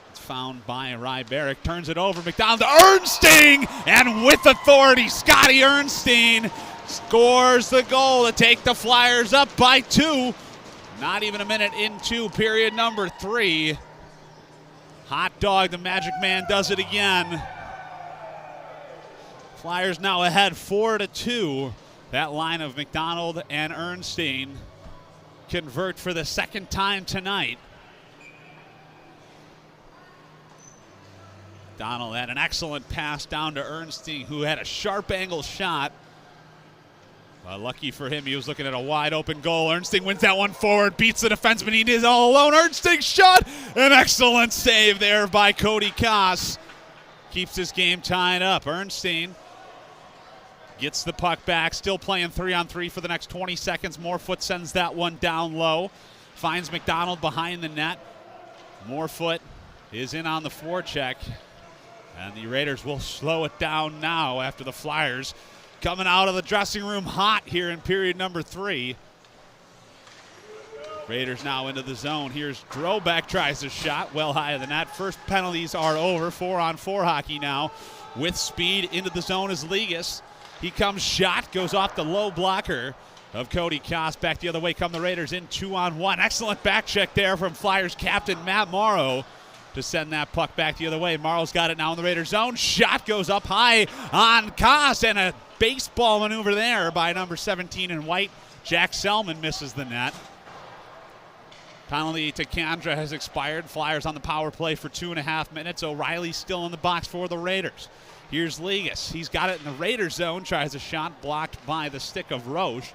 S3: It's found by Rybarek, turns it over. McDonald to Ernstine, and with authority, Scotty Ernstine scores the goal to take the Flyers up by 2. Not even a minute into period number 3. Hot dog, the Magic Man does it again. Flyers now ahead 4-2. That line of McDonald and Ernstine convert for the second time tonight. Donald had an excellent pass down to Ernstine, who had a sharp angle shot. Lucky for him, he was looking at a wide open goal. Ernstine wins that one forward, beats the defenseman. He is all alone. Ernstine shot. An excellent save there by Cody Koss. Keeps his game tied up. Ernstine gets the puck back, still playing 3-on-3 for the next 20 seconds. Morefoot sends that one down low. Finds McDonald behind the net. Morefoot is in on the forecheck. And the Raiders will slow it down now after the Flyers coming out of the dressing room hot here in period number 3. Raiders now into the zone. Here's Drobeck, tries a shot well high of the net. First penalties are over. 4-on-4 hockey now. With speed into the zone is Ligas. He comes shot, goes off the low blocker of Cody Koss. Back the other way come the Raiders in 2-on-1. Excellent back check there from Flyers captain Matt Morrow to send that puck back the other way. Morrow's got it now in the Raiders zone. Shot goes up high on Koss, and a baseball maneuver there by number 17 in white. Jack Selman misses the net. Penalty to Kandra has expired. Flyers on the power play for 2.5 minutes. O'Reilly still in the box for the Raiders. Here's Ligas. He's got it in the Raiders zone. Tries a shot blocked by the stick of Roche.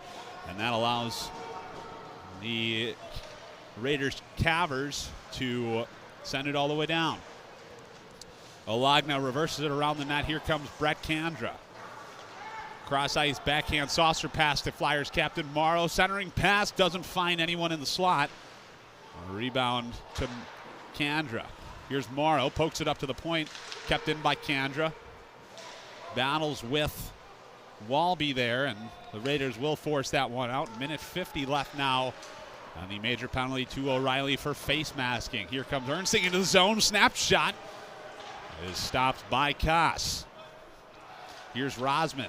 S3: And that allows the Raiders Cavers to send it all the way down. Olagna reverses it around the net. Here comes Brett Kandra. Cross ice backhand saucer pass to Flyers captain Morrow. Centering pass doesn't find anyone in the slot. A rebound to Kandra. Here's Morrow. Pokes it up to the point. Kept in by Kandra. Battles with Walby there, and the Raiders will force that one out. Minute 50 left now. And the major penalty to O'Reilly for face masking. Here comes Ernstine into the zone. Snap shot is stopped by Koss. Here's Rosman,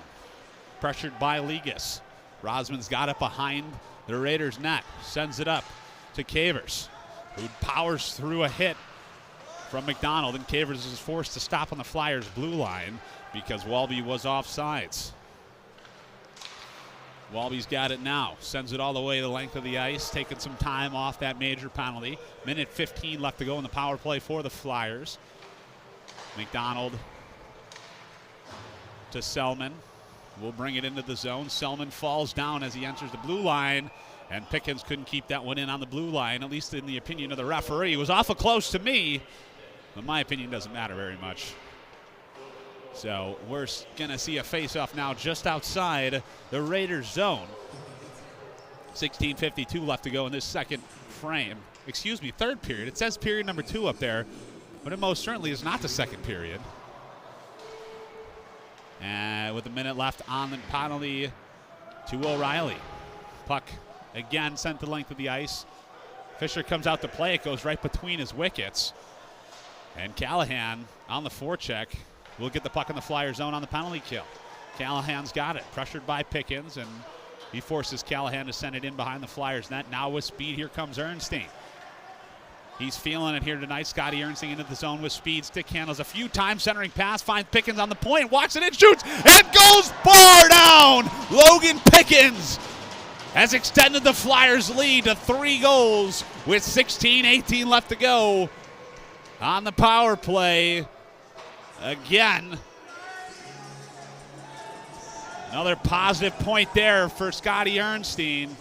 S3: pressured by Ligas. Rosman's got it behind the Raiders' net. Sends it up to Cavers, who powers through a hit from McDonald, and Cavers is forced to stop on the Flyers' blue line because Walby was offsides. Walby's got it now. Sends it all the way the length of the ice, taking some time off that major penalty. Minute 15 left to go in the power play for the Flyers. McDonald to Selman. Will bring it into the zone. Selman falls down as he enters the blue line, and Pickens couldn't keep that one in on the blue line, at least in the opinion of the referee. It was awful close to me, but my opinion doesn't matter very much. So we're going to see a face-off now just outside the Raiders zone. 16:52 left to go in this second frame. Excuse me, third period. It says period number 2 up there, but it most certainly is not the second period. And with a minute left on the penalty to O'Reilly. Puck again sent the length of the ice. Fisher comes out to play. It goes right between his wickets. And Callahan on the forecheck will get the puck in the Flyer zone on the penalty kill. Callahan's got it. Pressured by Pickens, and he forces Callahan to send it in behind the Flyers net. Now with speed, here comes Ernstein. He's feeling it here tonight. Scotty Ernstein into the zone with speed. Stick handles a few times. Centering pass. Finds Pickens on the point. Walks it in. Shoots. And goes bar down. Logan Pickens has extended the Flyers' lead to 3 goals with 16:18 left to go on the power play. Again, another positive point there for Scotty Ernstein.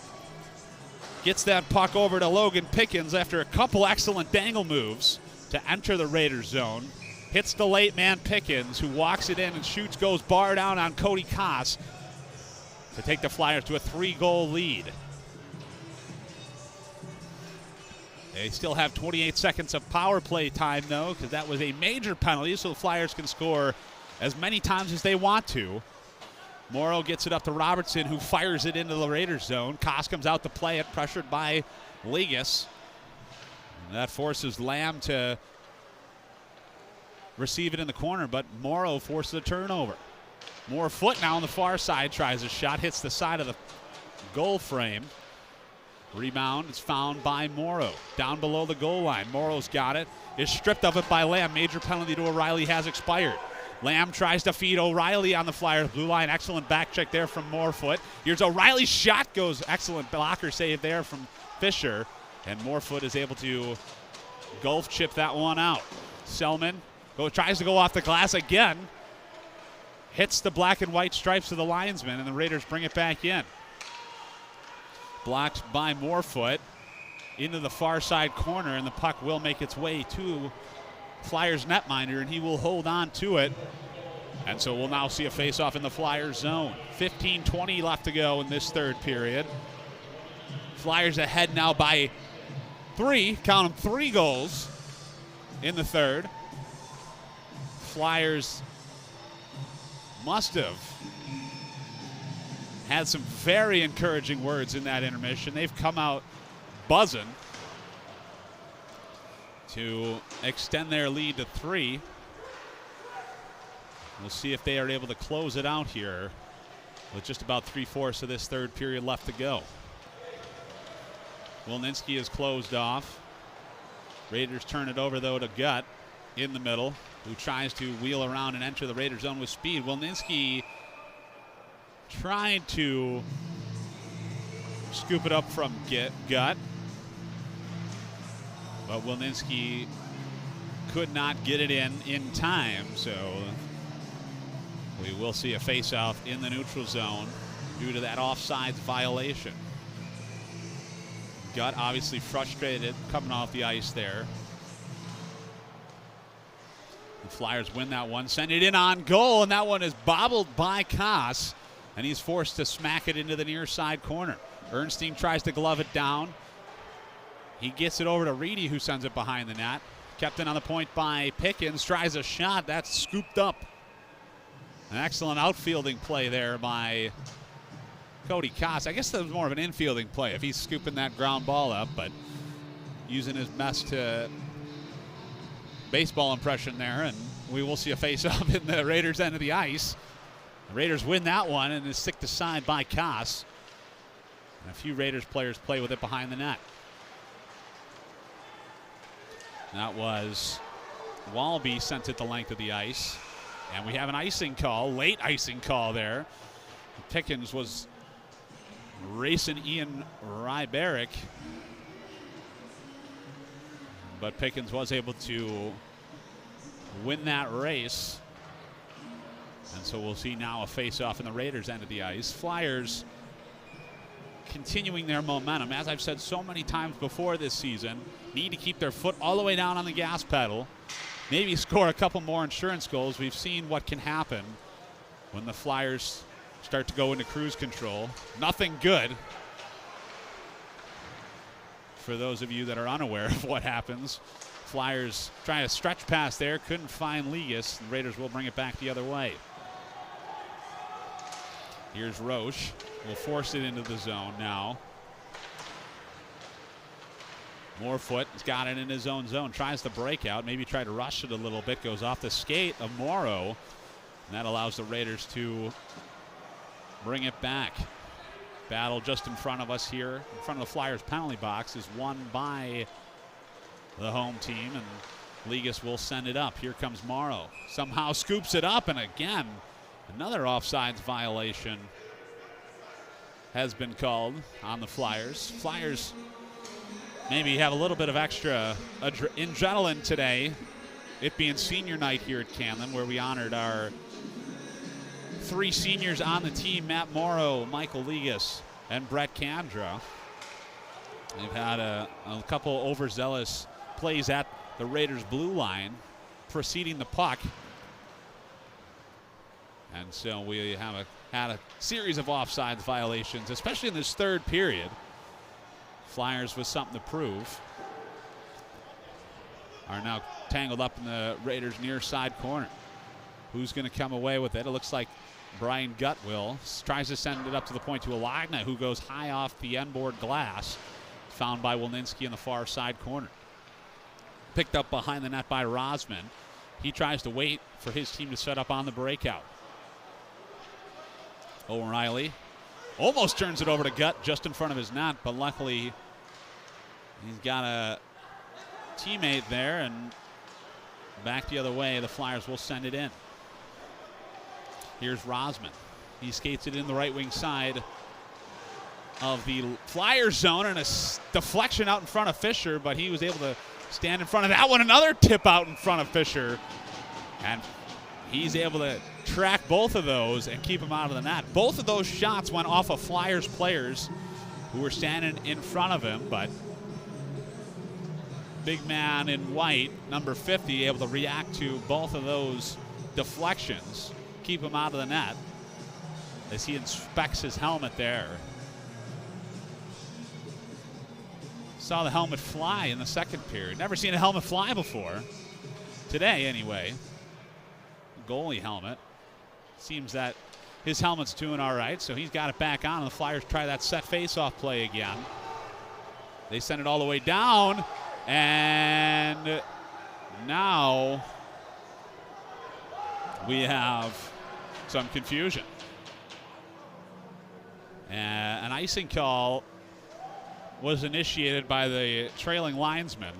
S3: Gets that puck over to Logan Pickens after a couple excellent dangle moves to enter the Raiders zone. Hits the late man Pickens, who walks it in and shoots, goes bar down on Cody Koss to take the Flyers to a 3-goal lead. They still have 28 seconds of power play time, though, because that was a major penalty, so the Flyers can score as many times as they want to. Morrow gets it up to Robertson, who fires it into the Raiders zone. Koss comes out to play it, pressured by Ligas. And that forces Lamb to receive it in the corner, but Morrow forces a turnover. More foot now on the far side, tries a shot, hits the side of the goal frame. Rebound is found by Morrow down below the goal line. Morrow's got it, is stripped of it by Lamb. Major penalty to O'Reilly has expired. Lamb tries to feed O'Reilly on the Flyers blue line. Excellent back check there from Morefoot. Here's O'Reilly's shot, goes excellent blocker save there from Fisher. And Morefoot is able to golf chip that one out. Selman tries to go off the glass again. Hits the black and white stripes of the linesman, and the Raiders bring it back in. Blocked by Morefoot into the far side corner, and the puck will make its way to Flyers netminder, and he will hold on to it. And so we'll now see a face-off in the Flyers zone. 15:20 left to go in this third period. Flyers ahead now by 3, count them, 3 goals in the third. Flyers must have had some very encouraging words in that intermission. They've come out buzzing to extend their lead to 3. We'll see if they are able to close it out here with just about 3/4 of this third period left to go. Wilninski is closed off. Raiders turn it over, though, to Gutt in the middle, who tries to wheel around and enter the Raiders zone with speed. Wilninski trying to scoop it up from Gutt, but Wilninski could not get it in time, so we will see a face-off in the neutral zone due to that offsides violation. Gutt obviously frustrated coming off the ice there. The Flyers win that one, send it in on goal, and that one is bobbled by Koss, and he's forced to smack it into the near side corner. Ernstein tries to glove it down. He gets it over to Reedy, who sends it behind the net. Kept in on the point by Pickens, tries a shot, that's scooped up. An excellent outfielding play there by Cody Koss. I guess that was more of an infielding play if he's scooping that ground ball up, but using his best baseball impression there, and we will see a face-off in the Raiders' end of the ice. The Raiders win that one, and is sticked aside by Koss. And a few Raiders players play with it behind the net. That was Wallaby sent it the length of the ice. And we have an icing call, late icing call there. Pickens was racing Ian Ryberic, but Pickens was able to win that race. And so we'll see now a face-off in the Raiders' end of the ice. Flyers continuing their momentum. As I've said so many times before this season, need to keep their foot all the way down on the gas pedal. Maybe score a couple more insurance goals. We've seen what can happen when the Flyers start to go into cruise control. Nothing good for those of you that are unaware of what happens. Flyers trying to stretch pass there, couldn't find Ligas. The Raiders will bring it back the other way. Here's Roche. Will force it into the zone now. Morefoot has got it in his own zone. Tries the breakout. Maybe try to rush it a little bit. Goes off the skate of Morrow. And that allows the Raiders to bring it back. Battle just in front of us here. In front of the Flyers penalty box is won by the home team. And Ligas will send it up. Here comes Morrow. Somehow scoops it up. And again, another offsides violation has been called on the Flyers. Flyers maybe have a little bit of extra adrenaline today, it being senior night here at Camden, where we honored our 3 seniors on the team, Matt Morrow, Michael Ligas, and Brett Kandra. They've had a couple overzealous plays at the Raiders' blue line preceding the puck. And so we have had a series of offsides violations, especially in this third period. Flyers with something to prove. Are now tangled up in the Raiders' near side corner. Who's going to come away with it? It looks like Brian Gutt will. Tries to send it up to the point to Alagna, who goes high off the end board glass. Found by Wilninski in the far side corner. Picked up behind the net by Rosman. He tries to wait for his team to set up on the breakout. O'Reilly almost turns it over to Gutt just in front of his net, but luckily he's got a teammate there, and back the other way, the Flyers will send it in. Here's Rosman. He skates it in the right wing side of the Flyers zone, and a deflection out in front of Fisher, but he was able to stand in front of that one. Another tip out in front of Fisher, and he's able to track both of those and keep them out of the net. Both of those shots went off of Flyers players who were standing in front of him, but big man in white, number 50, able to react to both of those deflections, keep him out of the net as he inspects his helmet there. Saw the helmet fly in the second period. Never seen a helmet fly before. Today, anyway. Goalie helmet. Seems that his helmet's doing all right, so he's got it back on, and the Flyers try that set face-off play again. They send it all the way down, and now we have some confusion. An icing call was initiated by the trailing linesman,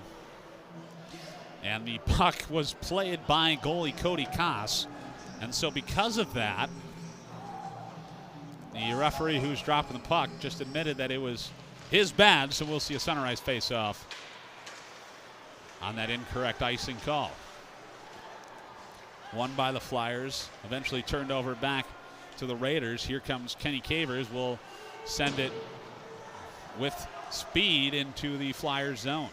S3: and the puck was played by goalie Cody Koss. And so because of that, the referee who's dropping the puck just admitted that it was his bad, so we'll see a Sunrise face-off on that incorrect icing call. Won by the Flyers, eventually turned over back to the Raiders. Here comes Kenny Cavers, will send it with speed into the Flyers zone.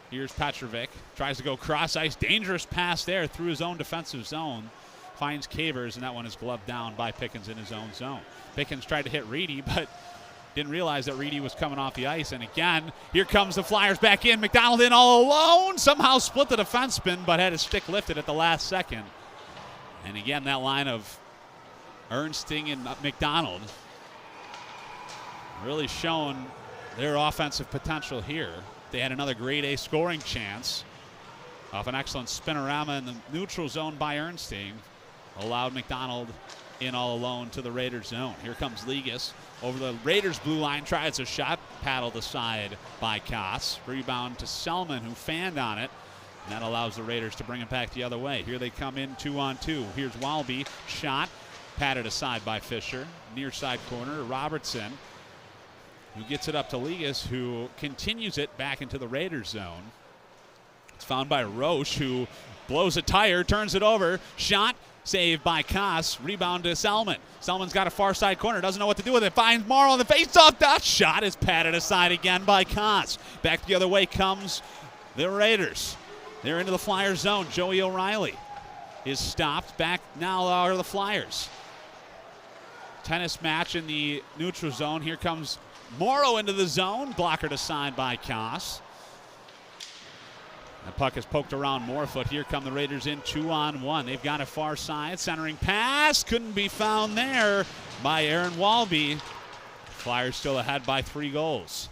S3: Here's Petrovic, tries to go cross ice, dangerous pass there through his own defensive zone. Finds Cavers, and that one is gloved down by Pickens in his own zone. Pickens tried to hit Reedy, but didn't realize that Reedy was coming off the ice. And again, here comes the Flyers back in. McDonald in all alone, somehow split the defenseman, but had his stick lifted at the last second. And again, that line of Ernsting and McDonald really showing their offensive potential here. They had another grade A scoring chance off an excellent spinorama in the neutral zone by Ernsting. Allowed McDonald in all alone to the Raiders zone. Here comes Ligas over the Raiders blue line, tries a shot, paddled aside by Koss. Rebound to Selman, who fanned on it, and that allows the Raiders to bring it back the other way. Here they come in 2-on-2. Here's Walby, shot, patted aside by Fisher. Near side corner, Robertson, who gets it up to Ligas, who continues it back into the Raiders zone. It's found by Roche, who blows a tire, turns it over, shot, saved by Koss, rebound to Selman. Selman's got a far side corner, doesn't know what to do with it, finds Morrow on the face-off. That shot is patted aside again by Koss. Back the other way comes the Raiders. They're into the Flyers zone. Joey O'Reilly is stopped. Back now are the Flyers. Tennis match in the neutral zone. Here comes Morrow into the zone, blockered aside by Koss. The puck is poked around Morefoot. Here come the Raiders in 2-on-1. They've got a far side. Centering pass. Couldn't be found there by Aaron Walby. Flyers still ahead by 3 goals.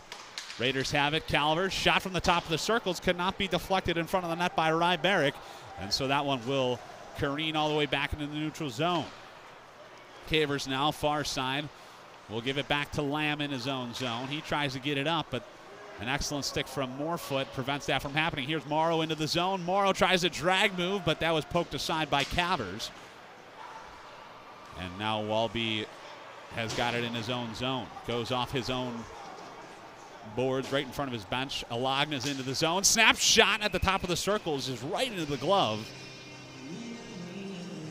S3: Raiders have it. Calvert, shot from the top of the circles, could not be deflected in front of the net by Rybarek. And so that one will careen all the way back into the neutral zone. Cavers now, far side. We'll give it back to Lamb in his own zone. He tries to get it up, but an excellent stick from Morefoot prevents that from happening. Here's Morrow into the zone. Morrow tries a drag move, but that was poked aside by Cavers. And now Walby has got it in his own zone. Goes off his own boards right in front of his bench. Alagna's into the zone. Snap shot at the top of the circles is right into the glove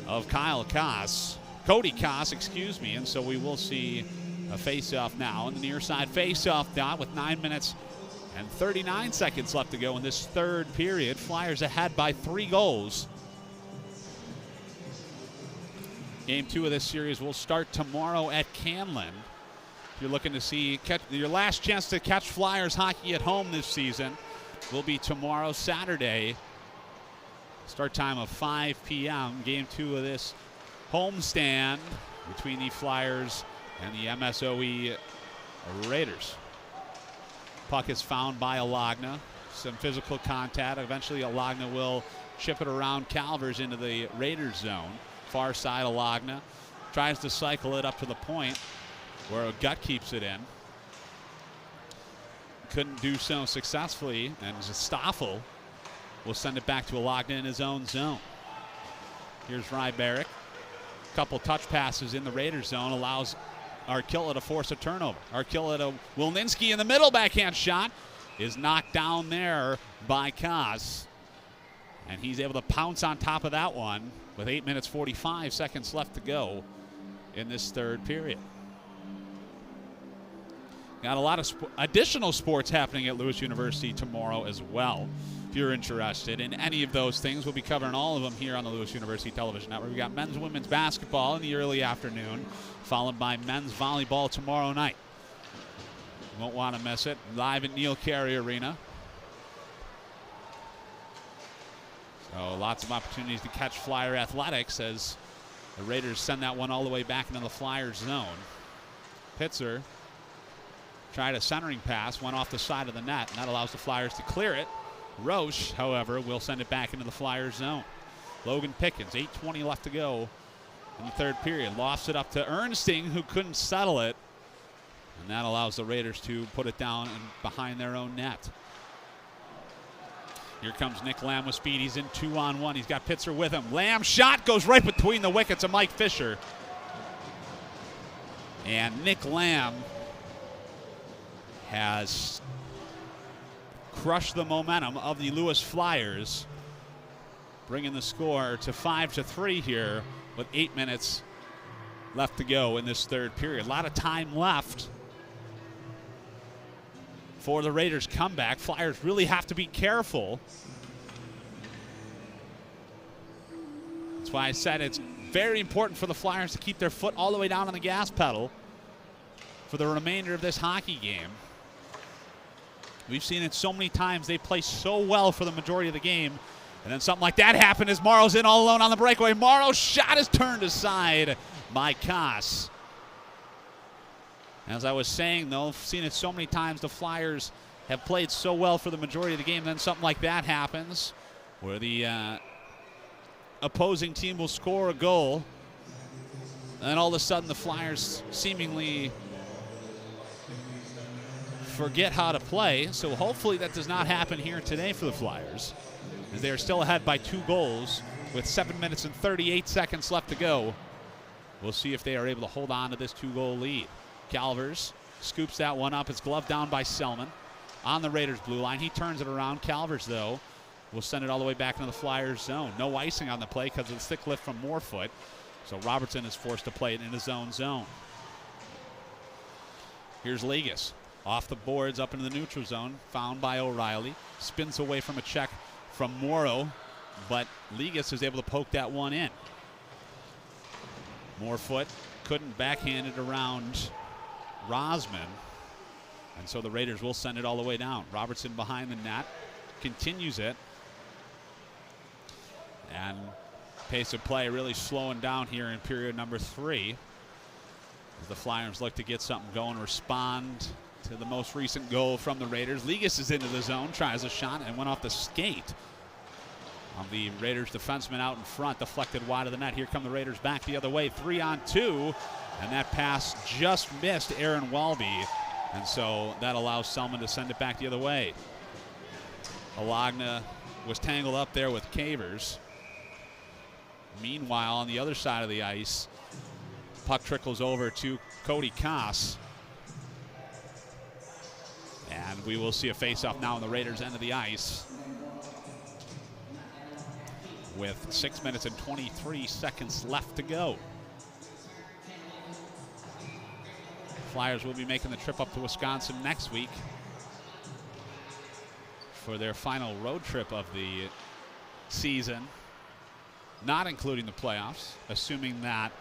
S3: of Cody Koss, excuse me. And so we will see a face-off now in the near side face-off dot with 9 minutes and 39 seconds left to go in this third period. Flyers ahead by 3 goals. Game 2 of this series will start tomorrow at Canlan. If you're looking to see your last chance to catch Flyers hockey at home this season, will be tomorrow, Saturday. Start time of 5 p.m. Game 2 of this homestand between the Flyers and the MSOE Raiders. Puck is found by Alagna. Some physical contact. Eventually Alagna will chip it around Calvers into the Raiders zone. Far side Alagna tries to cycle it up to the point where a gut keeps it in. Couldn't do so successfully, and Stoffel will send it back to Alagna in his own zone. Here's Rybarek. Couple touch passes in the Raiders zone allows Arkilla to force a turnover. Arkilla to Wilninski in the middle. Backhand shot is knocked down there by Koss. And he's able to pounce on top of that one with 8 minutes 45 seconds left to go in this third period. Got a lot of additional sports happening at Lewis University tomorrow as well. If you're interested in any of those things, we'll be covering all of them here on the Lewis University Television Network. We've got men's and women's basketball in the early afternoon, followed by men's volleyball tomorrow night. You won't want to miss it. Live at Neil Carey Arena. So lots of opportunities to catch Flyer athletics as the Raiders send that one all the way back into the Flyers zone. Pitzer tried a centering pass, went off the side of the net, and that allows the Flyers to clear it. Roche, however, will send it back into the Flyers zone. Logan Pickens, 8:20 left to go in the third period. Lofts it up to Ernsting, who couldn't settle it. And that allows the Raiders to put it down and behind their own net. Here comes Nick Lamb with speed. He's in 2-on-1. He's got Pitzer with him. Lamb shot goes right between the wickets of Mike Fisher. And Nick Lamb has crushed the momentum of the Lewis Flyers, bringing the score to 5-3 here with 8 minutes left to go in this third period. A lot of time left for the Raiders' comeback. Flyers really have to be careful. That's why I said it's very important for the Flyers to keep their foot all the way down on the gas pedal for the remainder of this hockey game. We've seen it so many times. They play so well for the majority of the game. And then something like that happened as Morrow's in all alone on the breakaway. Morrow's shot is turned aside by Koss. As I was saying, though, I've seen it so many times. The Flyers have played so well for the majority of the game. Then something like that happens where the opposing team will score a goal. And then all of a sudden the Flyers seemingly forget how to play. So hopefully that does not happen here today for the Flyers, as they are still ahead by 2 goals with 7 minutes and 38 seconds left to go. We'll see if they are able to hold on to this 2-goal lead. Calvers scoops that one up. It's gloved down by Selman on the Raiders' blue line. He turns it around. Calvers, though, will send it all the way back into the Flyers' zone. No icing on the play because of the stick lift from Morefoot. So Robertson is forced to play it in his own zone. Here's Legas. Off the boards up into the neutral zone. Found by O'Reilly. Spins away from a check from Morrow, but Legas is able to poke that one in. Morefoot couldn't backhand it around Rosman. And so the Raiders will send it all the way down. Robertson behind the net, continues it. And pace of play really slowing down here in period number 3. As the Flyers look to get something going, respond to the most recent goal from the Raiders. Ligas is into the zone, tries a shot, and went off the skate of the Raiders defenseman out in front, deflected wide of the net. Here come the Raiders back the other way, 3-on-2, and that pass just missed Aaron Walby, and so that allows Selman to send it back the other way. Alagna was tangled up there with Cavers. Meanwhile, on the other side of the ice, puck trickles over to Cody Koss. And we will see a face-off now on the Raiders' end of the ice with 6 minutes and 23 seconds left to go. Flyers will be making the trip up to Wisconsin next week for their final road trip of the season, not including the playoffs, assuming that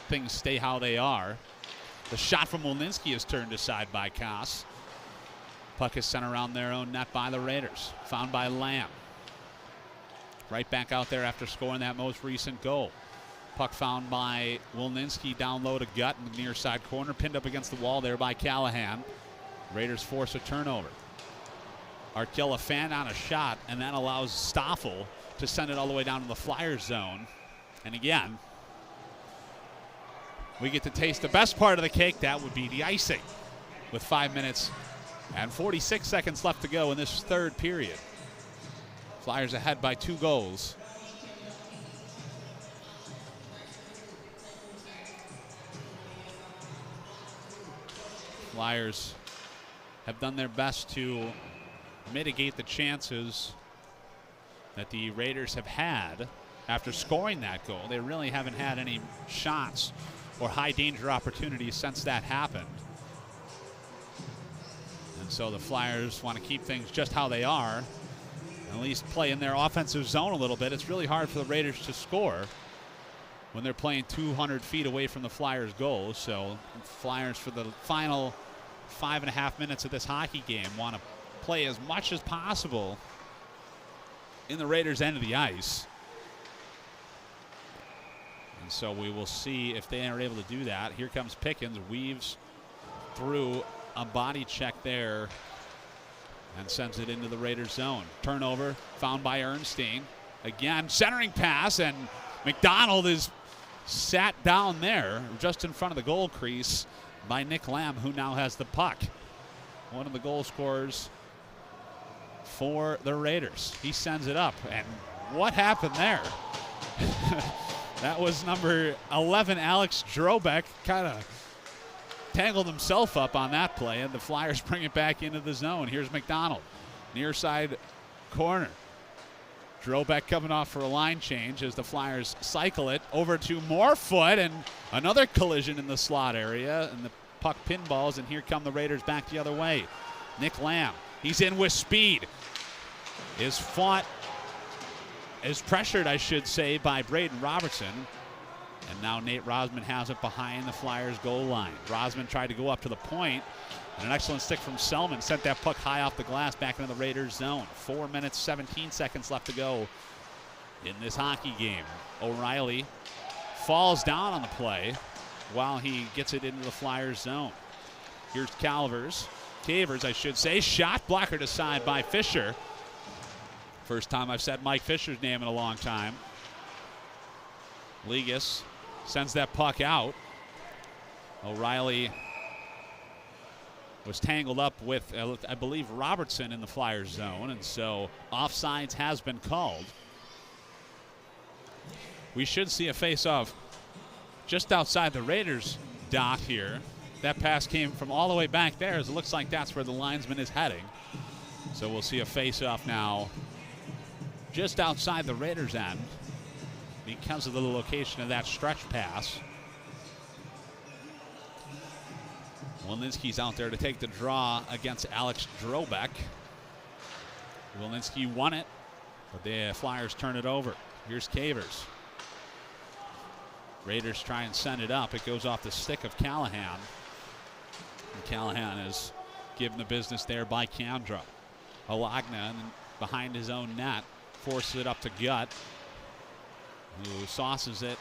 S3: things stay how they are. The shot from Wolninski is turned aside by Koss. Puck is sent around their own net by the Raiders. Found by Lamb. Right back out there after scoring that most recent goal. Puck found by Wolninski down low to Gut in the near side corner. Pinned up against the wall there by Callahan. Raiders force a turnover. Arkella fanned on a shot, and that allows Stoffel to send it all the way down to the Flyers zone. And again, we get to taste the best part of the cake. That would be the icing, with 5 minutes and 46 seconds left to go in this third period. Flyers ahead by 2 goals. Flyers have done their best to mitigate the chances that the Raiders have had after scoring that goal. They really haven't had any shots or high danger opportunities since that happened. And so the Flyers want to keep things just how they are, at least play in their offensive zone a little bit. It's really hard for the Raiders to score when they're playing 200 feet away from the Flyers' goal. So Flyers, for the final 5.5 minutes of this hockey game, want to play as much as possible in the Raiders' end of the ice. And so we will see if they are able to do that. Here comes Pickens, weaves through a body check there and sends it into the Raiders' zone. Turnover found by Ernstein. Again, centering pass, and McDonald is sat down there just in front of the goal crease by Nick Lamb, who now has the puck. One of the goal scorers for the Raiders. He sends it up, and what happened there? That was number 11, Alex Drobek, kind of tangled himself up on that play, and the Flyers bring it back into the zone. Here's McDonald, near side corner. Drobek coming off for a line change as the Flyers cycle it over to Morefoot, and another collision in the slot area, and the puck pinballs, and here come the Raiders back the other way. Nick Lamb, he's in with speed, is pressured, I should say, by Braden Robertson. And now Nate Rosman has it behind the Flyers' goal line. Rosman tried to go up to the point, and an excellent stick from Selman sent that puck high off the glass back into the Raiders' zone. 4 minutes, 17 seconds left to go in this hockey game. O'Reilly falls down on the play while he gets it into the Flyers' zone. Here's Cavers, I should say. Shot blockered aside by Fisher. First time I've said Mike Fisher's name in a long time. Ligas sends that puck out. O'Reilly was tangled up with, I believe, Robertson in the Flyers zone, and so offsides has been called. We should see a face-off just outside the Raiders' dot here. That pass came from all the way back there, as it looks like that's where the linesman is heading. So we'll see a face-off now just outside the Raiders' end because of the location of that stretch pass. Wolninski's out there to take the draw against Alex Drobek. Wolninski won it, but the Flyers turn it over. Here's Cavers. Raiders try and send it up. It goes off the stick of Callahan. And Callahan is given the business there by Kandra. Alagna behind his own net, forces it up to Gut, who sauces it.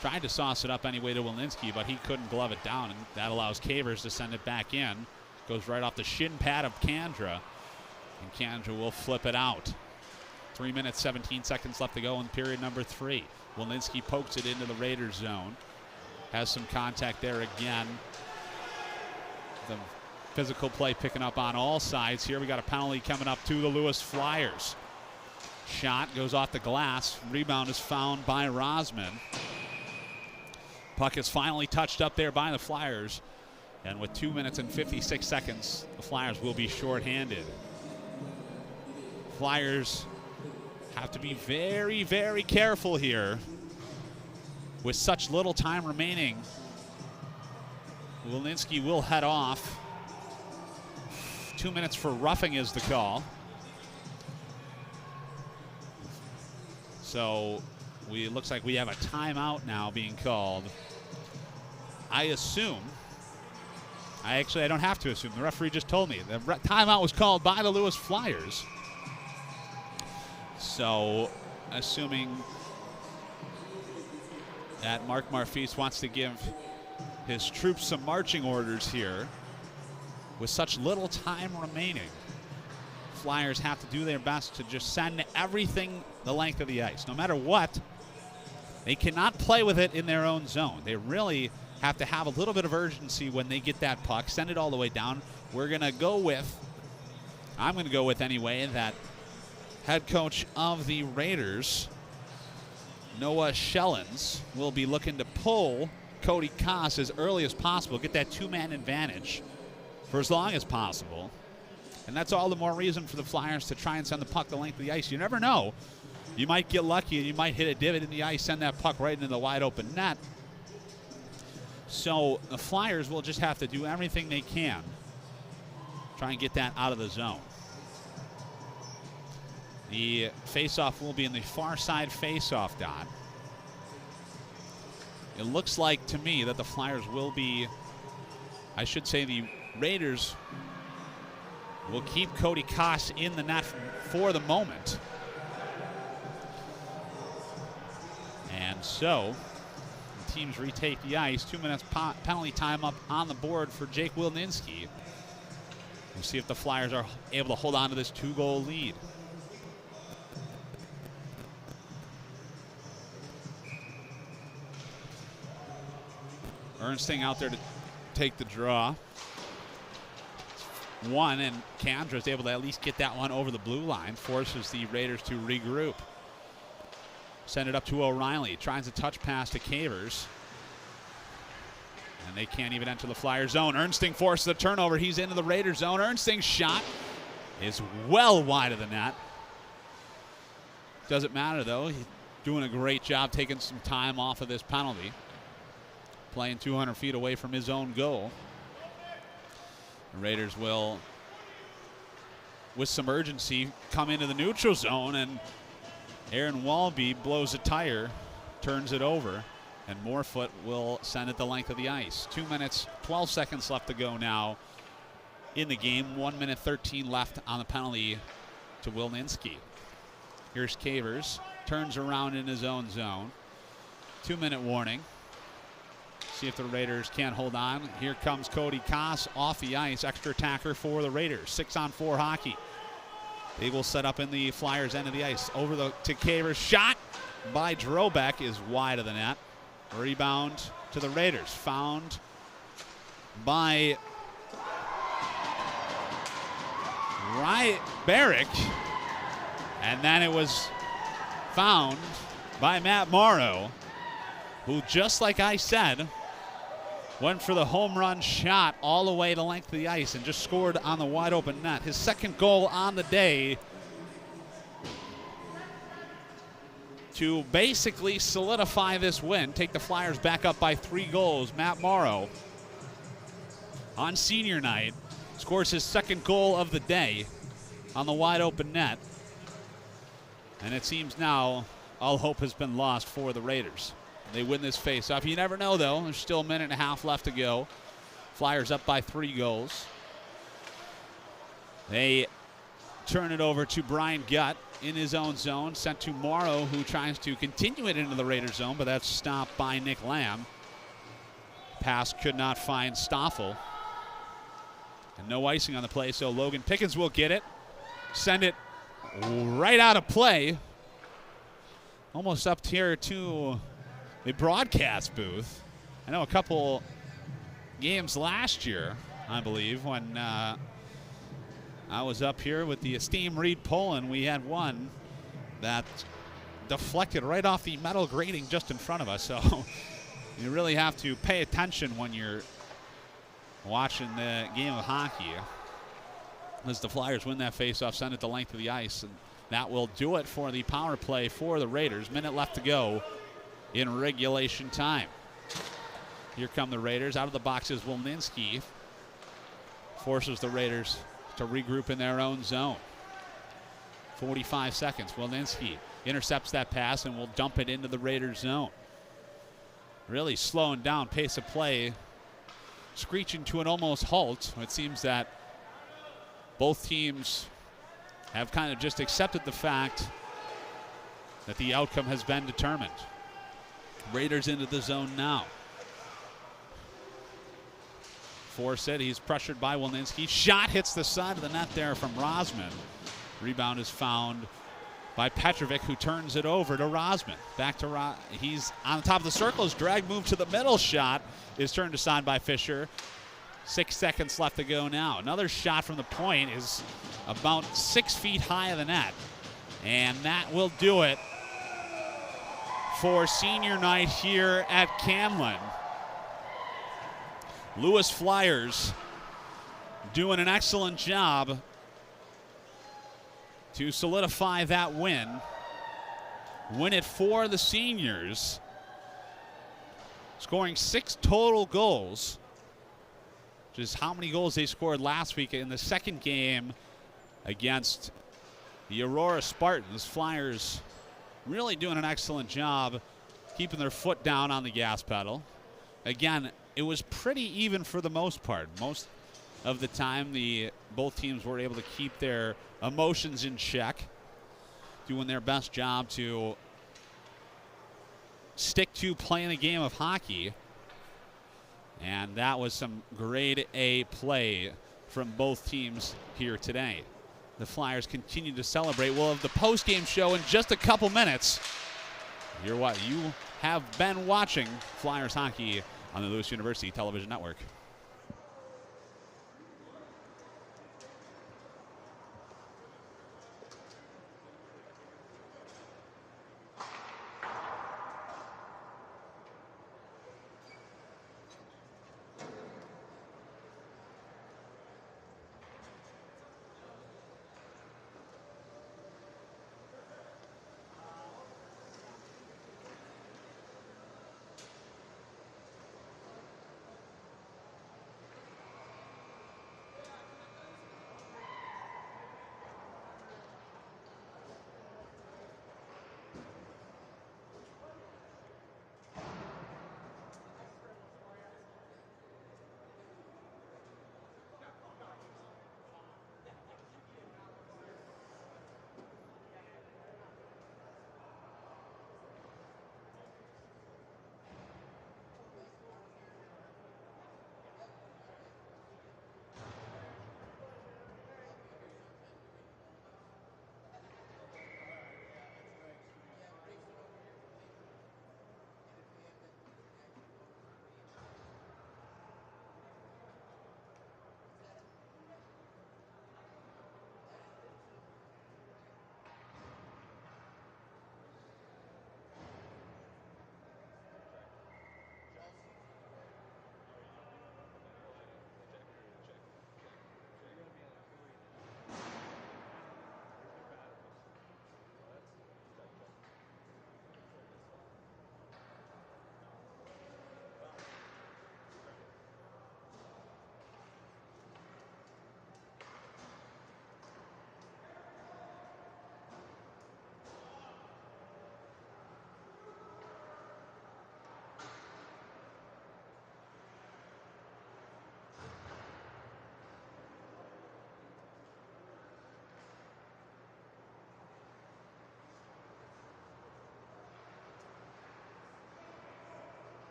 S3: Tried to sauce it up anyway to Walensky, but he couldn't glove it down, and that allows Cavers to send it back in. Goes right off the shin pad of Kandra, and Kandra will flip it out. 3 minutes, 17 seconds left to go in period number 3. Walensky pokes it into the Raiders zone. Has some contact there again. The physical play picking up on all sides here. We got a penalty coming up to the Lewis Flyers. Shot goes off the glass. Rebound is found by Rosman. Puck is finally touched up there by the Flyers. And with 2 minutes and 56 seconds, the Flyers will be shorthanded. Flyers have to be very, very careful here with such little time remaining. Walensky will head off. 2 minutes for roughing is the call. So it looks like we have a timeout now being called. I don't have to assume. The referee just told me. The timeout was called by the Lewis Flyers. So, assuming that Mark Marfis wants to give his troops some marching orders here, with such little time remaining, Flyers have to do their best to just send everything the length of the ice. No matter what, they cannot play with it in their own zone. They really have to have a little bit of urgency when they get that puck, send it all the way down. I'm going to go with anyway, that head coach of the Raiders, Noah Schellens, will be looking to pull Cody Koss as early as possible, get that two-man advantage for as long as possible. And that's all the more reason for the Flyers to try and send the puck the length of the ice. You never know. You might get lucky and you might hit a divot in the ice, send that puck right into the wide open net. So the Flyers will just have to do everything they can, try and get that out of the zone. The faceoff will be in the far side faceoff dot. It looks like to me that the Flyers will be, I should say the Raiders will keep Cody Koss in the net for the moment. And so the teams retake the ice. 2 minutes penalty time up on the board for Jake Wilninski. We'll see if the Flyers are able to hold on to this 2-goal lead. Ernsting out there to take the draw. One, and Kandra is able to at least get that one over the blue line, forces the Raiders to regroup. Send it up to O'Reilly, tries a touch pass to Cavers. And they can't even enter the Flyer zone. Ernsting forces the turnover. He's into the Raiders zone. Ernsting's shot is well wide of the net. Doesn't matter, though. He's doing a great job taking some time off of this penalty. Playing 200 feet away from his own goal. The Raiders will, with some urgency, come into the neutral zone, and Aaron Walby blows a tire, turns it over, and Morefoot will send it the length of the ice. 2 minutes, 12 seconds left to go now in the game. 1 minute 13 left on the penalty to Wilninski. Here's Cavers, turns around in his own zone. 2 minute warning. See if the Raiders can't hold on. Here comes Cody Koss off the ice. Extra attacker for the Raiders. 6-on-4 hockey. They will set up in the Flyers' end of the ice. Over to Cavers. Shot by Drobeck is wide of the net. Rebound to the Raiders. Found by Barrick. And then it was found by Matt Morrow, who, just like I said, went for the home run shot all the way the length of the ice and just scored on the wide open net. His second goal on the day to basically solidify this win, take the Flyers back up by 3 goals. Matt Morrow, on senior night, scores his second goal of the day on the wide open net. And it seems now all hope has been lost for the Raiders. They win this face-off. You never know, though. There's still a minute and a half left to go. Flyers up by 3 goals. They turn it over to Brian Gutt in his own zone, sent to Morrow, who tries to continue it into the Raiders zone, but that's stopped by Nick Lamb. Pass could not find Stoffel. And no icing on the play, so Logan Pickens will get it. Send it right out of play. Almost up here to the broadcast booth. I know a couple games last year, I believe, when I was up here with the esteemed Reed Poland, we had one that deflected right off the metal grating just in front of us. So you really have to pay attention when you're watching the game of hockey. As the Flyers win that faceoff, send it the length of the ice, and that will do it for the power play for the Raiders. Minute left to go in regulation time. Here come the Raiders. Out of the box is Wilninski. Forces the Raiders to regroup in their own zone. 45 seconds. Wilninski intercepts that pass and will dump it into the Raiders zone. Really slowing down pace of play, screeching to an almost halt. It seems that both teams have kind of just accepted the fact that the outcome has been determined. Raiders into the zone now. Force it. He's pressured by Wilninski. Shot hits the side of the net there from Rosman. Rebound is found by Petrovic, who turns it over to Rosman. Back to he's on the top of the circle. His drag move to the middle shot is turned aside by Fisher. 6 seconds left to go now. Another shot from the point is about 6 feet high of the net. And that will do it for senior night here at Camlin. Lewis Flyers doing an excellent job to solidify that win. Win it for the seniors. Scoring 6 total goals, which is how many goals they scored last week in the second game against the Aurora Spartans. Flyers really doing an excellent job keeping their foot down on the gas pedal. Again, it was pretty even for the most part. Most of the time, both teams were able to keep their emotions in check, doing their best job to stick to playing a game of hockey. And that was some grade A play from both teams here today. The Flyers continue to celebrate. We'll have the post-game show in just a couple minutes. You have been watching Flyers hockey on the Lewis University Television Network.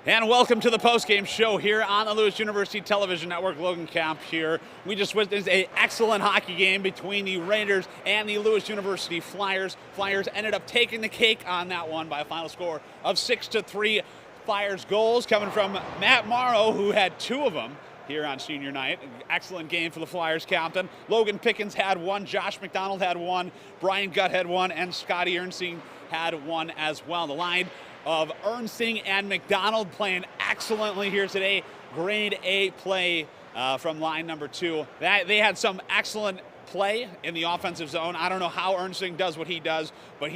S3: And welcome to the postgame show here on the Lewis University Television Network. Logan Camp here. We just witnessed an excellent hockey game between the Raiders and the Lewis University Flyers. Flyers ended up taking the cake on that one by a final score of 6-3. Flyers goals coming from Matt Morrow, who had 2 of them here on senior night. Excellent game for the Flyers captain. Logan Pickens had 1, Josh McDonald had 1, Brian Gutt had 1, and Scotty Ernstine had 1 as well. The line of Ernstine and McDonald playing excellently here today. Grade A play from line number 2. They had some excellent play in the offensive zone. I don't know how Ernstine does what he does, but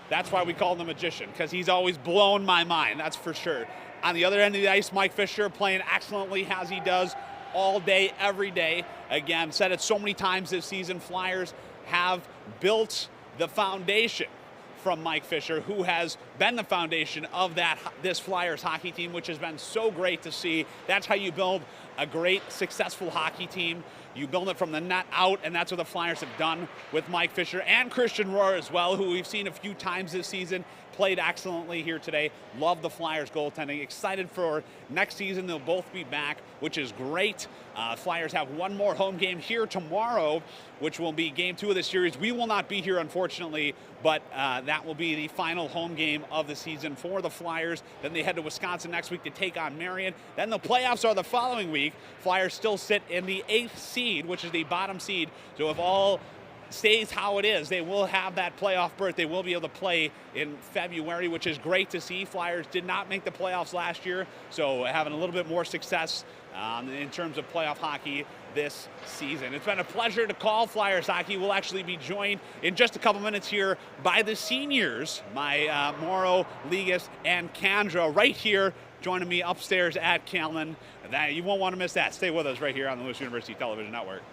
S3: that's why we call him the magician, because he's always blown my mind, that's for sure. On the other end of the ice, Mike Fisher playing excellently as he does all day, every day. Again, said it so many times this season, Flyers have built the foundation from Mike Fisher, who has been the foundation of this Flyers hockey team, which has been so great to see. That's how you build a great, successful hockey team. You build it from the net out, and that's what the Flyers have done with Mike Fisher and Christian Rohr as well, who we've seen a few times this season. Played excellently here today. Love the Flyers goaltending. Excited for next season. They'll both be back, which is great. Flyers have one more home game here tomorrow, which will be game 2 of the series. We will not be here, unfortunately, but that will be the final home game of the season for the Flyers. Then they head to Wisconsin next week to take on Marion. Then the playoffs are the following week. Flyers still sit in the 8th seed, which is the bottom seed. So if all stays how it is, they will have that playoff berth. They will be able to play in February, which is great to see. Flyers did not make the playoffs last year, so having a little bit more success in terms of playoff hockey this season. It's been a pleasure to call Flyers hockey. We'll actually be joined in just a couple minutes here by the seniors, my Morrow, Ligas, and Kandra, right here joining me upstairs at Callan. You won't want to miss that. Stay with us right here on the Lewis University Television Network.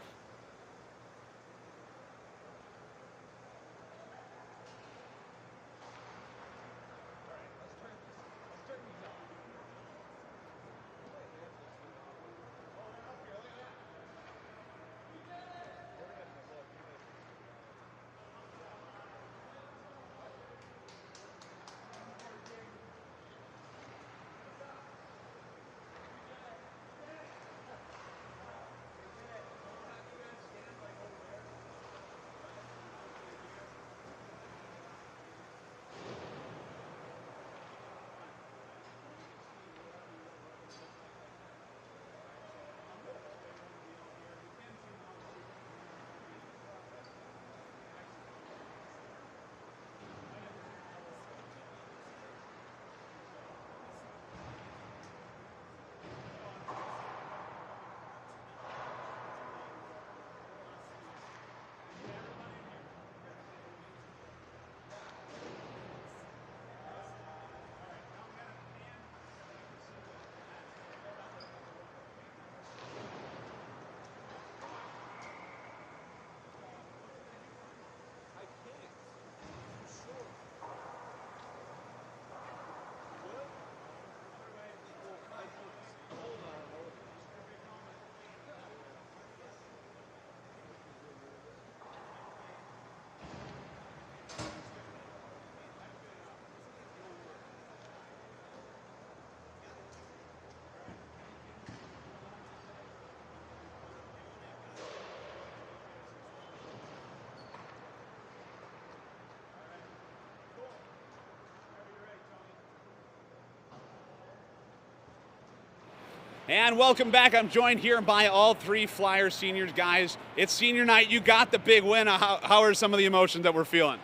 S3: And welcome back. I'm joined here by all 3 Flyers seniors. Guys, it's senior night. You got the big win. How are some of the emotions that we're feeling?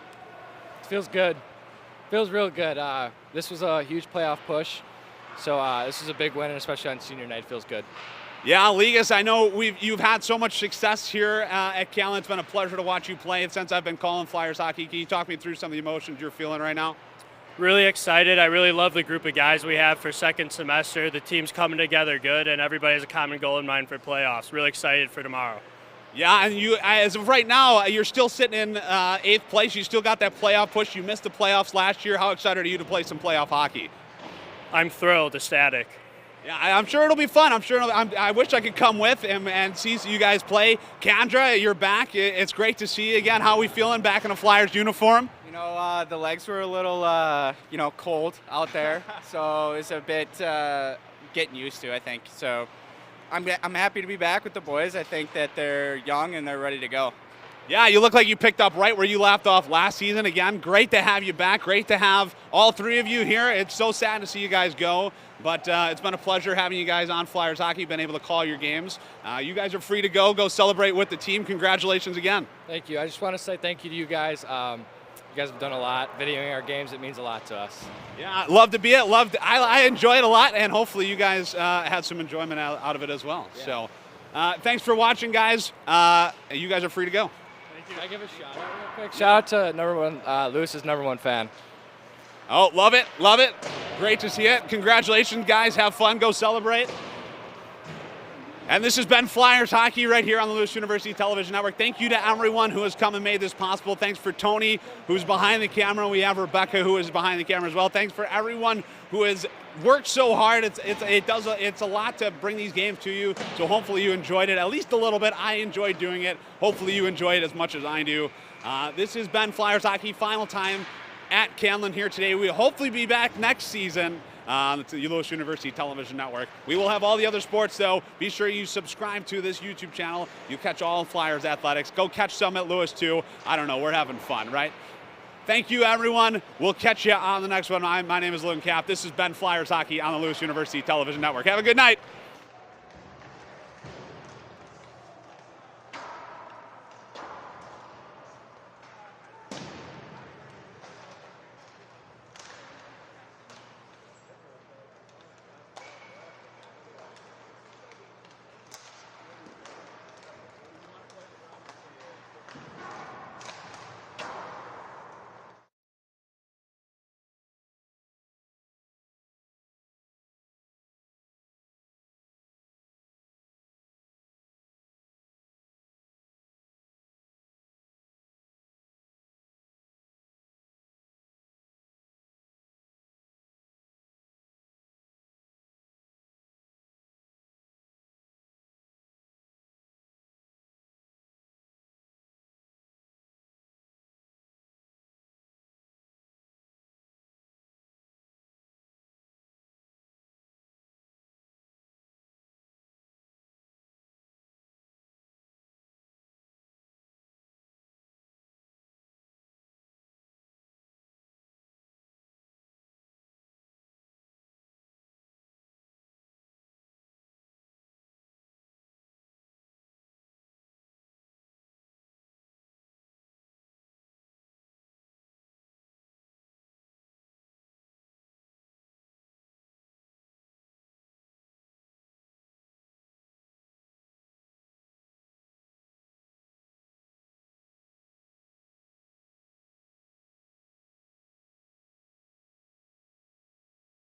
S4: It feels good. Feels real good. This was a huge playoff push, so this is a big win, and especially on senior night, it feels good.
S3: Yeah, Ligas, I know you've had so much success here at Callan. It's been a pleasure to watch you play since I've been calling Flyers hockey. Can you talk me through some of the emotions you're feeling right now?
S5: Really excited. I really love the group of guys we have for second semester. The team's coming together good, and everybody has a common goal in mind for playoffs. Really excited for tomorrow.
S3: Yeah, and you, as of right now, you're still sitting in 8th place. You still got that playoff push. You missed the playoffs last year. How excited are you to play some playoff hockey?
S5: I'm thrilled, ecstatic.
S3: Yeah, I'm sure it'll be fun. I wish I could come with and see you guys play. Kandra, you're back. It's great to see you again. How are we feeling back in a Flyers uniform?
S6: The legs were a little, cold out there, so it's a bit getting used to, I think. So I'm happy to be back with the boys. I think that they're young and they're ready to go.
S3: Yeah, you look like you picked up right where you left off last season. Again, great to have you back. Great to have all three of you here. It's so sad to see you guys go, but it's been a pleasure having you guys on Flyers Hockey, been able to call your games. You guys are free to go celebrate with the team. Congratulations again.
S4: Thank you. I just want to say thank you to you guys. You guys have done a lot. Videoing our games, it means a lot to us.
S3: Yeah, love to be it. I enjoy it a lot, and hopefully you guys had some enjoyment out of it as well. Yeah. So thanks for watching, guys. You guys are free to go.
S4: Can I give a shout out real quick? Shout out to Lewis's #1 fan.
S3: Oh, love it. Great to see it. Congratulations, guys. Have fun. Go celebrate. And this has been Flyers Hockey right here on the Lewis University Television Network. Thank you to everyone who has come and made this possible. Thanks for Tony, who's behind the camera. We have Rebecca, who is behind the camera as well. Thanks for everyone who has worked so hard. It's a lot to bring these games to you. So hopefully you enjoyed it at least a little bit. I enjoyed doing it. Hopefully you enjoy it as much as I do. This has been Flyers Hockey. Final time at Camlin here today. We'll hopefully be back next season. It's the Lewis University Television Network. We will have all the other sports, though. Be sure you subscribe to this YouTube channel. You catch all Flyers athletics. Go catch some at Lewis, too. I don't know. We're having fun, right? Thank you, everyone. We'll catch you on the next one. My name is Logan Cap. This has been Flyers Hockey on the Lewis University Television Network. Have a good night.